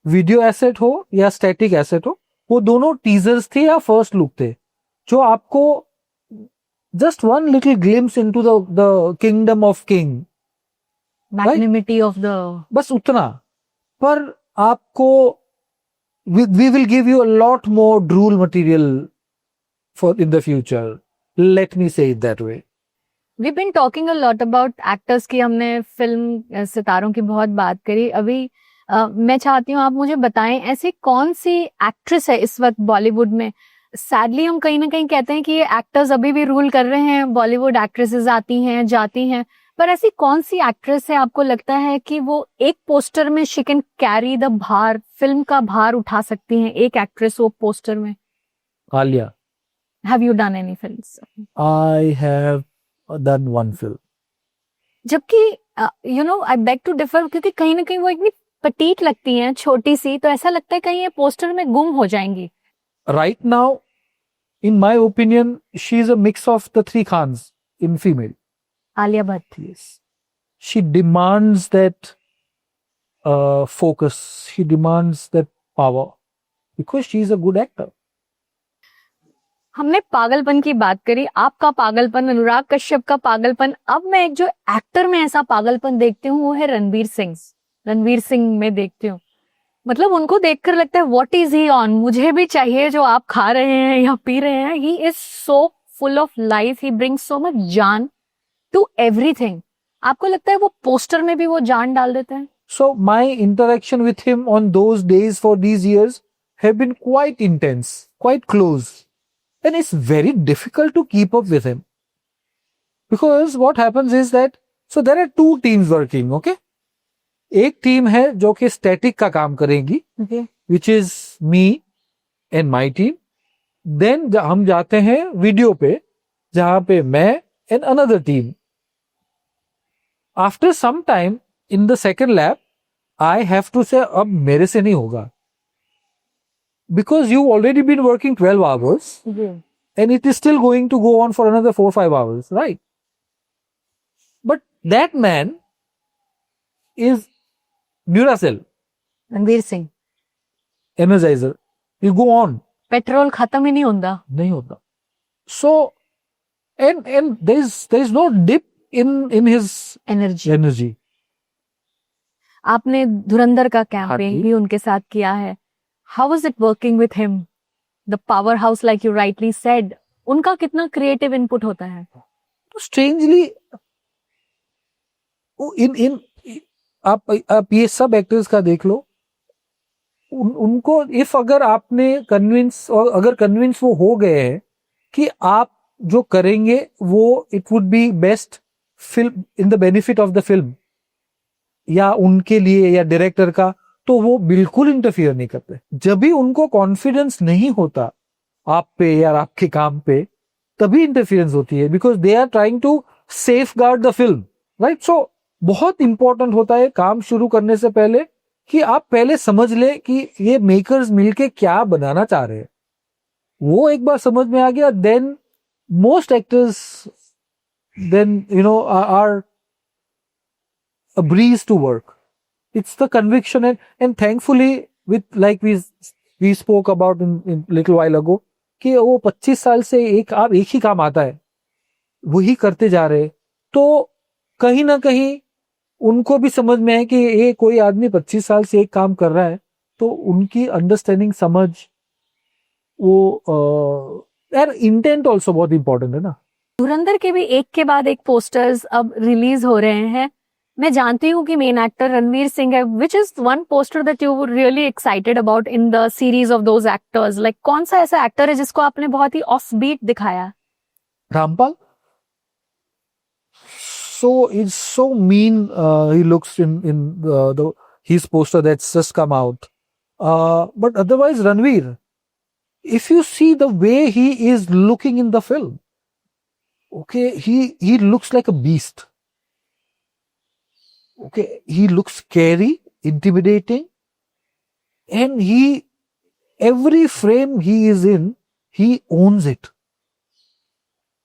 video asset हो या static asset हो, वो दोनों टीजर्स थे या फर्स्ट लुक थे, जो आपको just one little glimpse into the kingdom of king, Magnanimity of the. बस उतना. पर आपको we will give you a lot more drool material for in the future. Let me say it that way. We've been talking a lot about actors की, हमने film सितारों की बहुत बात करी. अभी मैं चाहती हूँ आप मुझे बताएं ऐसी कौन सी एक्ट्रेस है इस वक्त बॉलीवुड में. सैडली हम कहीं ना कहीं कहते हैं कि ये एक्टर्स अभी भी रूल कर रहे हैं, बॉलीवुड एक्ट्रेसेस आती हैं जाती हैं, पर ऐसी कौन सी एक्ट्रेस है आपको लगता है कि वो एक पोस्टर में शी कैन कैरी द भार, फिल्म का भार उठा सकती हैं एक एक्ट्रेस वो पोस्टर में? Alia. Have you done any films? I have done one film. जबकि आई बेग टू डिफर, क्योंकि कहीं ना कहीं वो इतनी पटीट लगती हैं, छोटी सी, तो ऐसा लगता है कहीं ये पोस्टर में गुम हो जाएंगी. Right now, in my opinion, she is a mix of the three Khans in female. Alia Bhatt. Yes. She demands that focus. She demands that power because she is a good actor. हमने पागलपन की बात करी, आपका पागलपन, अनुराग कश्यप का पागलपन. अब मैं एक जो एक्टर में ऐसा पागलपन देखती हूँ वो है रणवीर सिंह में देखती हूँ. मतलब उनको देखकर लगता है व्हाट इज ही ऑन, मुझे भी चाहिए जो आप खा रहे हैं या पी रहे हैं. He is so full of life, he brings so much जान टू एवरीथिंग. आपको लगता है वो पोस्टर में भी वो जान डाल देते हैं? So my interaction with him on those days for these years have been quite intense, quite close. And it's very difficult to keep up with him. Because what happens is that, so there are two teams working, okay? एक team है जो कि static का काम करेगी, which is me and my team. Then हम जाते हैं वीडियो पे, जहां पे मैं and another team. After some time in the second lap, I have to say अब मेरे से नहीं होगा. Because you've already been working 12 hours and it is still going to go on for another 4-5 hours, right? But that man is Duracell, Ranveer Singh Energizer. You go on. Petrol खत्म ही नहीं होता. नहीं होता. So and there is no dip in his energy. आपने धुरंधर का campaign हाँ जी. भी उनके साथ किया है. How was it working with him? The power house, like you rightly said, उनका कितना क्रिएटिव इनपुट होता है? तो strangely in आप ये सब एक्टर्स का देख लो, उनको इफ अगर आपने कन्विंस, और अगर कन्विंस वो हो गए हैं कि आप जो करेंगे वो it would be best film in the benefit of the film या उनके लिए या डायरेक्टर का, तो वो बिल्कुल इंटरफियर नहीं करते. जब भी उनको कॉन्फिडेंस नहीं होता आप पे या आपके काम पे, तभी इंटरफियरेंस होती है. Because they are trying to safeguard the film, right? So बहुत इंपॉर्टेंट होता है काम शुरू करने से पहले कि आप पहले समझ ले कि ये मेकर्स मिलके क्या बनाना चाह रहे हैं. वो एक बार समझ में आ गया, then most actors then are a breeze to work. It's the conviction and thankfully with like we spoke about in little while ago कि वो 25 साल से एक ही काम आता है, वही करते जा रहे, तो कहीं ना कहीं उनको भी समझ में है कि ये कोई आदमी 25 साल से एक काम कर रहा है, तो उनकी अंडरस्टैंडिंग, समझ, वो यार इंटेंट ऑल्सो बहुत इंपॉर्टेंट है ना। धुरंधर के भी एक के बाद एक पोस्टर्स अब रिलीज हो रहे हैं। मैं जानती हूँ कि मेन एक्टर रणवीर सिंह है, which is one poster that you were really excited about in the series of those actors, like कौन सा ऐसा एक्टर है जिसको आपने बहुत ही ऑफ बीट दिखाया? Rampal, so it's so mean, he looks in his poster that's just come out, but otherwise Ranveer, if you see the way he is looking in the film, okay, he looks like a beast. Okay, he looks scary, intimidating, and every frame he is in, he owns it,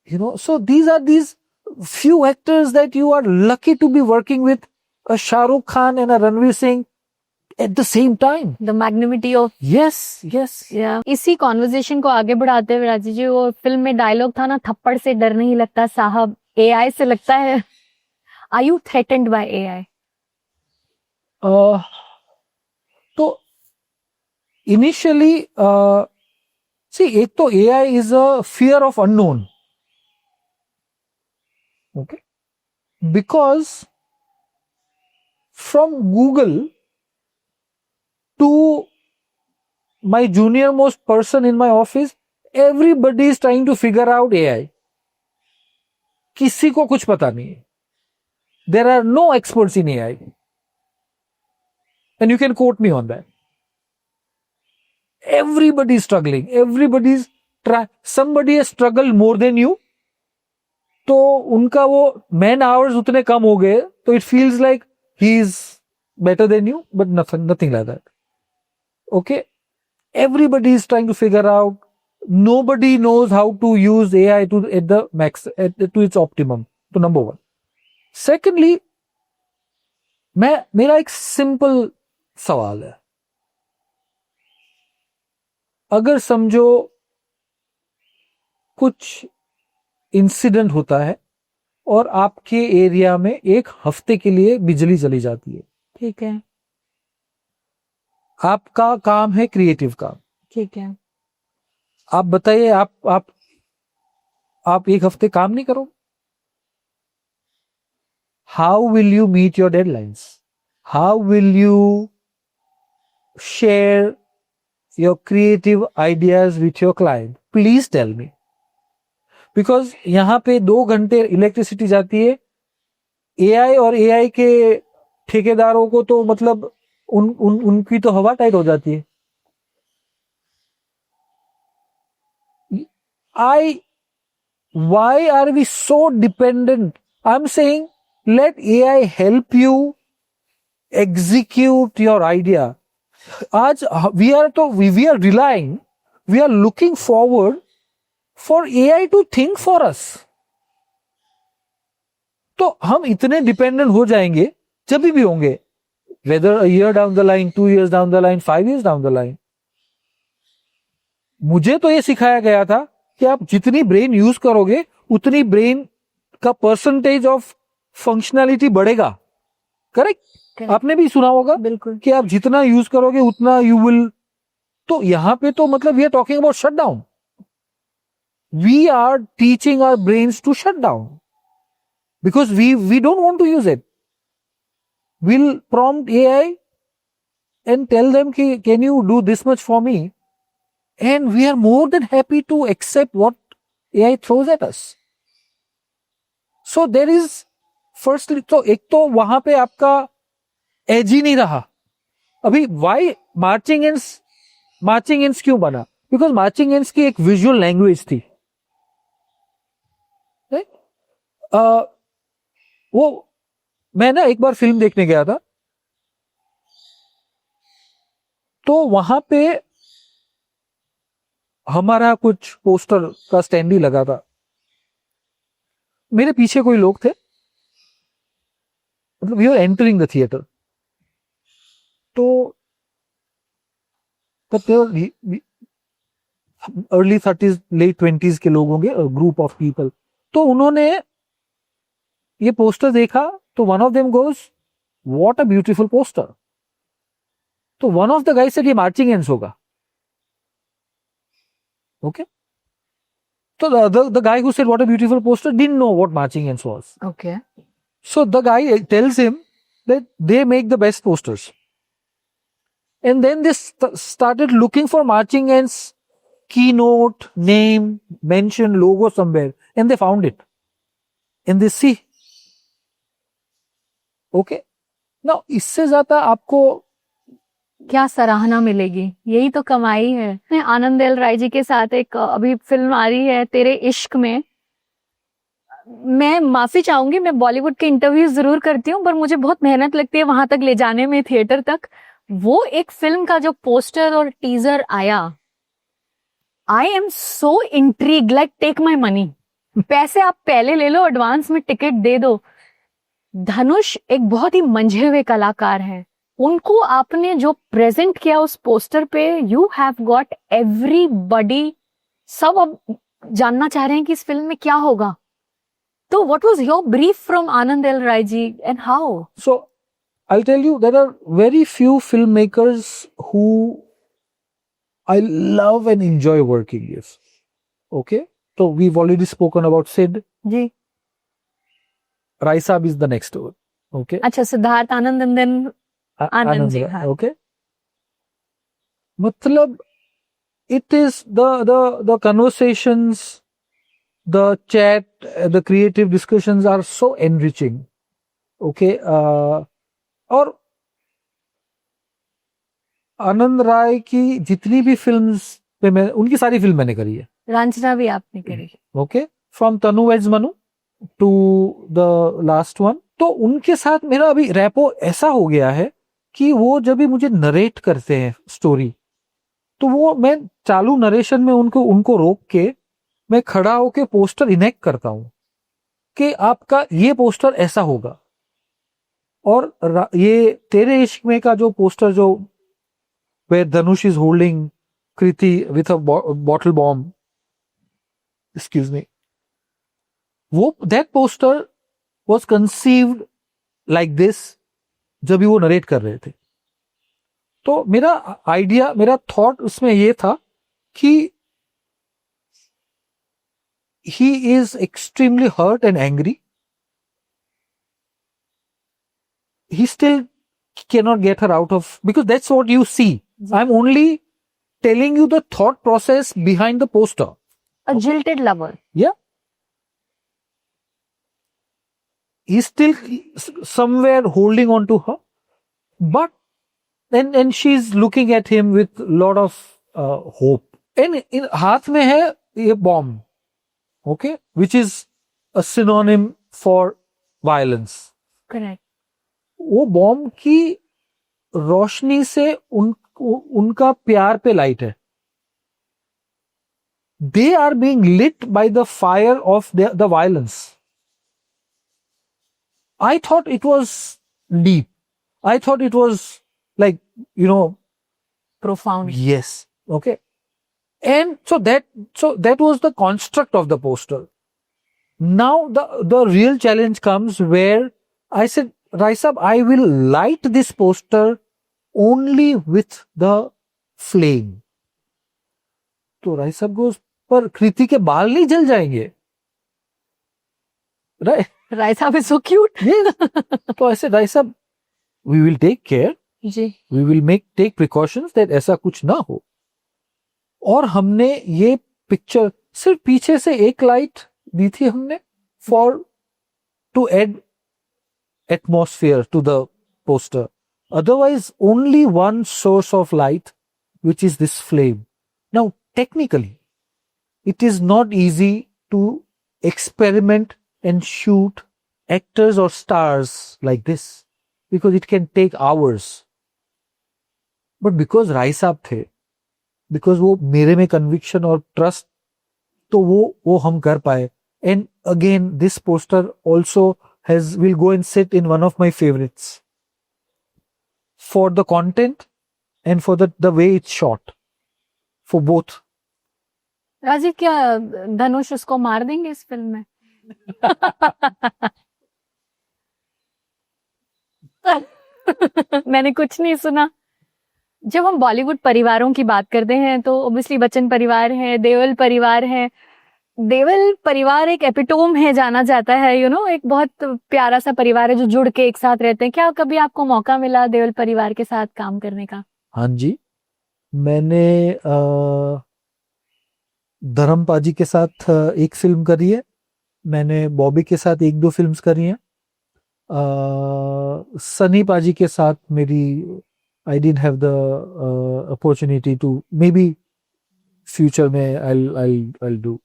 you know. So these few actors that you are lucky to be working with, a Shah Rukh Khan and a Ranveer Singh at the same time. The magnanimity of Yes. yeah. इसी conversation को आगे बढ़ाते हुए राजीव जी, वो film में dialogue था ना, थप्पड़ से डर नहीं लगता साहब, एआई से लगता है। Are you threatened by AI? तो इनिशियली see, एक तो AI is a fear of unknown. Okay, because from Google to my junior most person in my office, everybody is trying to figure out AI. किसी को कुछ पता नहीं है. There are no experts in AI, and you can quote me on that. Everybody is struggling. Somebody has struggled more than you. तो उनका वो man hours उतने कम हो गए, तो it feels like he is better than you, but nothing like that. Okay, everybody is trying to figure out. Nobody knows how to use AI to at the max, to its optimum. तो number one. Secondly, मेरा एक simple सवाल है. अगर समझो कुछ incident होता है और आपके एरिया में एक हफ्ते के लिए बिजली चली जाती है, ठीक है, आपका काम है क्रिएटिव काम, ठीक है, आप बताइए, आप एक हफ्ते काम नहीं करो? How will you meet your deadlines? How will you share your creative ideas with your client? Please tell me. Because यहां पे 2 घंटे इलेक्ट्रिसिटी जाती है. एआई और एआई के ठेकेदारों को तो मतलब उनकी तो हवा टाइट हो जाती है. Why are we so dependent? I'm saying let AI help you execute your idea. आज we are relying, we are looking forward for AI to think for us. तो हम इतने डिपेंडेंट हो जाएंगे जब भी होंगे, whether a year down the line, 2 years down the line, 5 years down the line. मुझे तो ये सिखाया गया था कि आप जितनी ब्रेन यूज करोगे उतनी ब्रेन का परसेंटेज ऑफ फंक्शनैलिटी बढ़ेगा. करेक्ट? आपने भी सुना होगा बिल्कुल, कि आप जितना यूज करोगे उतना यू विल. तो यहां पे तो मतलब we are talking about shut down. We are teaching our brains to shut down because we don't want to use it. We'll prompt AI and tell them can you do this much for me, and we are more than happy to accept what AI throws at us. So there is firstly, तो एक तो वहां पे आपका as ही नहीं रहा. अभी Y marching ends क्यों बना? बिकॉज मार्चिंग एंड्स की एक विजुअल लैंग्वेज थी. वो मैं ना एक बार फिल्म देखने गया था, तो वहां पे हमारा कुछ पोस्टर का स्टैंड ही लगा था. मेरे पीछे कोई लोग थे, मतलब we are entering the theatre. तो अर्ली 30s लेट 20s के लोग होंगे, ग्रुप ऑफ पीपल. तो उन्होंने ये पोस्टर देखा, तो one of them goes, what a beautiful poster. तो one of the guys said ये marching ants होगा. Okay. So the guy who said what a beautiful poster didn't know what marching ants was. Okay. So the guy tells him that they make the best posters. And then they started looking for marching ants keynote, name, mention, logo somewhere, and they found it. And they see. Okay. Now इससे ज्यादा आपको क्या सराहना मिलेगी, यही तो कमाई है। आनंद एल राय जी के साथ एक अभी फिल्म आ रही है तेरे इश्क में। मैं माफी चाहूंगी, मैं बॉलीवुड के इंटरव्यू जरूर करती हूँ, पर मुझे बहुत मेहनत लगती है वहां तक ले जाने में, थिएटर तक। वो एक फिल्म का जो पोस्टर और टीजर आया, I am so intrigued, like take my money, पैसे आप पहले ले लो, एडवांस में टिकट दे दो। धनुष एक बहुत ही मंझे हुए कलाकार हैं, उनको आपने जो प्रेजेंट किया उस पोस्टर पे, यू हैव गॉट एवरीबॉडी, सब अब जानना चाह रहे हैं कि इस फिल्म में क्या होगा। तो what was your brief from Anand L Rai ji and how? So I'll tell you, there are very few filmmakers who I love and enjoy working with. Okay? So we've already spoken about Sid. जी। Rai Saab is the next one. Okay? अच्छा, Siddharth Anand and then Anand ji. हाँ। Okay? मतलब it is the conversations, the chat, the creative discussions are so enriching. Okay? और आनंद राय की जितनी भी films पे मैं, उनकी सारी फिल्म मैंने करी है। रांझना भी आपने करी। Okay, from Tanu weds Manu to the last one. तो उनके साथ मेरा अभी रैपो ऐसा हो गया है कि वो जब भी मुझे नरेट करते हैं स्टोरी, तो वो मैं चालू नरेशन में उनको रोक के मैं खड़ा होके पोस्टर इनेक्ट करता हूं कि आपका ये पोस्टर ऐसा होगा। और ये तेरे इश्क में का जो पोस्टर, जो where Dhanush is holding Kriti with a bottle bomb, excuse me, that poster was conceived like this जब भी वो नरेट कर रहे थे। तो मेरा आइडिया, मेरा थॉट उसमें ये था कि he is extremely hurt and angry. He still cannot get her out of, because that's what you see. I'm only telling you the thought process behind the poster. A jilted lover. Yeah. He's still somewhere holding on to her, but and she's looking at him with a lot of hope. And in हाथ में है ये bomb, okay, which is a synonym for violence. Correct. वो bomb की रोशनी से उनका प्यार पे लाइट है। They are being lit by the fire of the violence. I thought it was deep, I thought it was like profound. Yes. Okay. And so that was the construct of the poster. Now the real challenge comes where I said, Rai Saab, I will light this poster only with the flame. तो राय साहब गोes, पर कृति के बाल नहीं जल जाएंगे? राय साहब is so cute. तो ऐसे राय साहब, we will take care. Ji. We will take precautions that ऐसा कुछ ना हो। और हमने ये पिक्चर सिर्फ पीछे से एक लाइट दी थी हमने for to add atmosphere to the poster. Otherwise, only one source of light, which is this flame. Now, technically, it is not easy to experiment and shoot actors or stars like this, because it can take hours. But because Rai Saab थे, because वो मेरे में conviction और trust, तो वो हम कर पाए. And again, this poster also will go and sit in one of my favorites for the content and for the way it's shot, for both. Rajiv, क्या धनुष उसको मार देंगे इस फिल्म में? मैंने कुछ नहीं सुना। जब हम बॉलीवुड परिवारों की बात करते हैं तो ऑब्वियसली बच्चन परिवार है, देओल परिवार है। देओल परिवार एक एपिटोम है, जाना जाता है, एक बहुत प्यारा सा परिवार है जो जुड़ के एक साथ रहते हैं। क्या कभी आपको मौका मिला देओल परिवार के साथ काम करने का? हाँ जी, मैंने धर्म पाजी के साथ एक फिल्म करी है, मैंने बॉबी के साथ 1-2 फिल्म्स करी हैं, सनी पाजी के साथ मेरी I didn't have the opportunity to, maybe future में आई डू।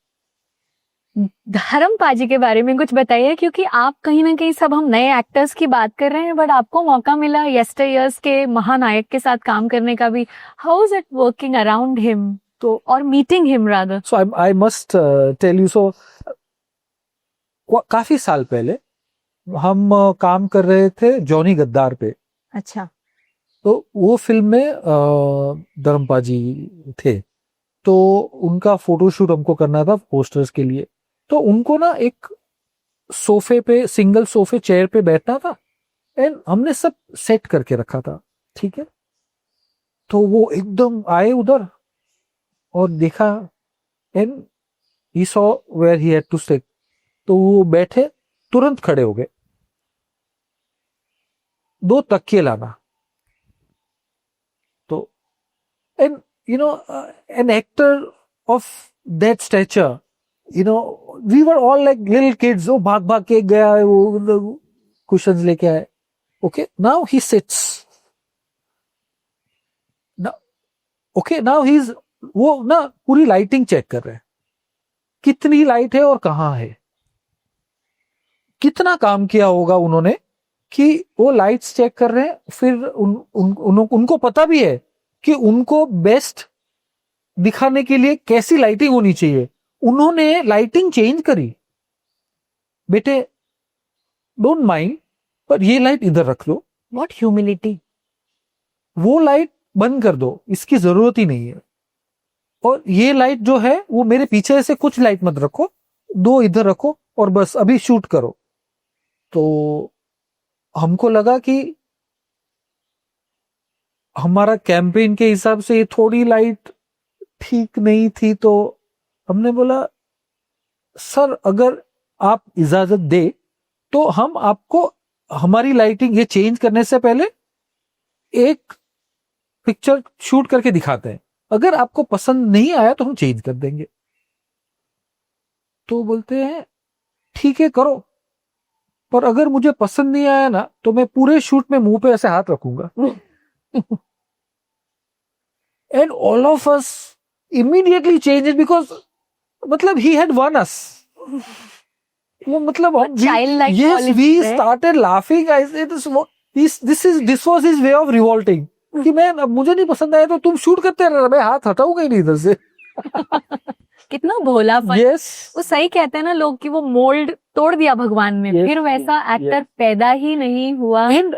धर्म पाजी के बारे में कुछ बताइए, क्योंकि आप कहीं ना कहीं, सब हम नए एक्टर्स की बात कर रहे हैं, बट आपको मौका मिला यस्टरयर्स के महानायक के साथ काम करने का भी। How is it working around him, तो और meeting him rather? So I must tell you, so काफी साल पहले हम काम कर रहे थे जॉनी गद्दार पे। अच्छा। तो वो फिल्म में धर्म पाजी थे, तो उनका फोटोशूट हमको करना था पोस्टर्स के लिए। तो उनको ना एक सोफे पे, सिंगल सोफे चेयर पे बैठना था, एंड हमने सब सेट करके रखा था, ठीक है। तो वो एकदम आए उधर और देखा, and he saw where he had to sit. तो वो बैठे, तुरंत खड़े हो गए, 2 तकिए लाना। तो and an actor of that stature, we were all like little kids. वो भाग भाग के गया है, वो कुशन्स लेके आए। Okay, now he sits. Now he's, वो ना पूरी लाइटिंग चेक कर रहे हैं, कितनी लाइट है और कहाँ है। कितना काम किया होगा उन्होंने कि वो लाइट्स चेक कर रहे हैं। फिर उनको पता भी है कि उनको बेस्ट दिखाने के लिए कैसी लाइटिंग होनी चाहिए। उन्होंने लाइटिंग चेंज करी, बेटे डोंट माइंड, पर ये लाइट इधर रख लो। What humility! वो लाइट बंद कर दो, इसकी जरूरत ही नहीं है। और ये लाइट जो है वो मेरे पीछे से कुछ लाइट मत रखो, 2 इधर रखो और बस अभी शूट करो। तो हमको लगा कि हमारा कैंपेन के हिसाब से ये थोड़ी लाइट ठीक नहीं थी। तो हमने बोला, सर अगर आप इजाजत दे तो हम आपको हमारी लाइटिंग ये चेंज करने से पहले एक पिक्चर शूट करके दिखाते हैं, अगर आपको पसंद नहीं आया तो हम चेंज कर देंगे। तो बोलते हैं ठीक है करो, पर अगर मुझे पसंद नहीं आया ना तो मैं पूरे शूट में मुंह पे ऐसे हाथ रखूंगा। And all of us immediately changed because मतलब he had won us. वो मतलब childlike yes, we started laughing. I said this was his way of revolting. कि मैं, अब मुझे नहीं पसंद आया तो तुम शूट करते रहना, मैं हाथ हटाऊंगा ही नहीं इधर से। कितना भोलापन। yes. वो सही कहते हैं ना लोग कि वो मोल्ड तोड़ दिया भगवान ने। yes, फिर वैसा एक्टर पैदा ही नहीं हुआ। And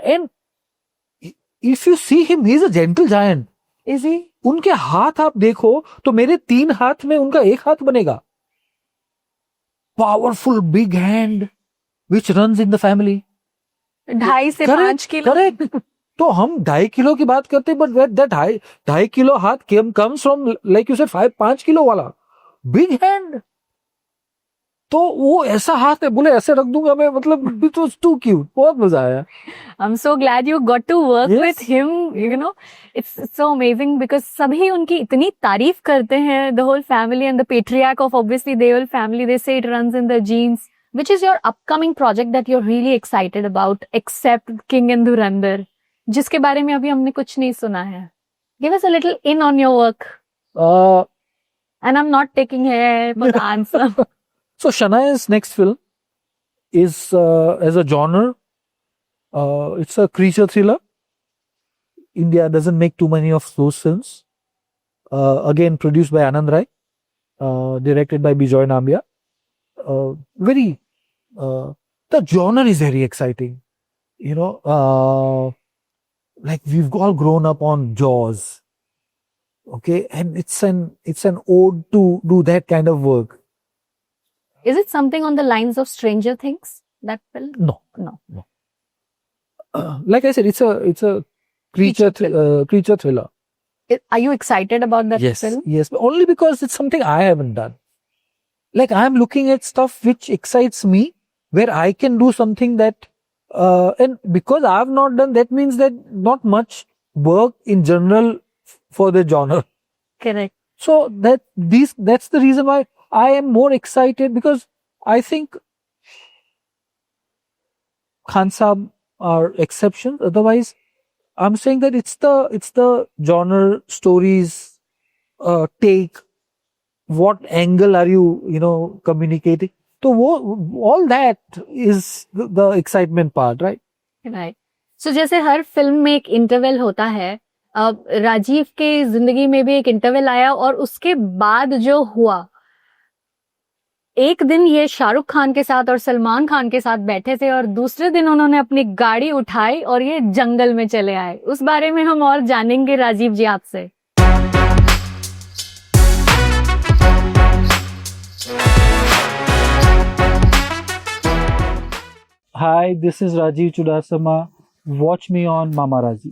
if you see him, he is a gentle giant. Is he? उनके हाथ आप देखो तो मेरे 3 हाथ में उनका 1 हाथ बनेगा। Powerful big hand which runs in the family. 2.5 से 5 किलो। करेक्ट। तो हम 2.5 किलो की बात करते हैं, बट दैट 2.5 किलो हाथ comes from, like you said, 5 kilo वाला बिग हैंड। तो वो ऐसा हाथ है, बोले ऐसे रख दूंगा मैं, मतलब इट वाज टू क्यूट, बहुत मजा आया। I'm so glad you got to work Yes. with him. It's so amazing because सभी उनकी इतनी तारीफ करते हैं, the whole family and the patriarch of obviously Deol family. They say it runs in the genes. Which is your upcoming project that you're really excited about, except King and Dhurandhar, जिसके बारे में अभी हमने कुछ नहीं सुना है? Give us a little in on your work. And I'm not taking here for the answer. So Shanaya's next film is as a genre, it's a creature thriller. India doesn't make too many of those films. Again produced by Anand Rai, directed by Bijoy Nambiar. The genre is very exciting. Like we've all grown up on Jaws, okay, and it's an ode to do that kind of work. Is it something on the lines of Stranger Things, that film? No. like I said, it's a creature thriller. Are you excited about that Yes, film? yes, but only because it's something I haven't done. Like I'm looking at stuff which excites me, where I can do something that, and because I've not done, that means that not much work in general for the genre. Correct. So that's the reason why I am more excited, because I think Khan Saab are exceptions. Otherwise, I'm saying that it's the genre, stories, take, what angle are you communicating. So all that is the excitement part, right? Right so जैसे हर film में एक interval होता है, राजीव के जिंदगी में भी एक इंटरवल आया और उसके बाद जो हुआ, एक दिन ये शाहरुख खान के साथ और सलमान खान के साथ बैठे थे और दूसरे दिन उन्होंने अपनी गाड़ी उठाई और ये जंगल में चले आए। उस बारे में हम और जानेंगे राजीव जी आपसे। Hi, this is Rajiv Chudasama. Watch me on Mama Raji.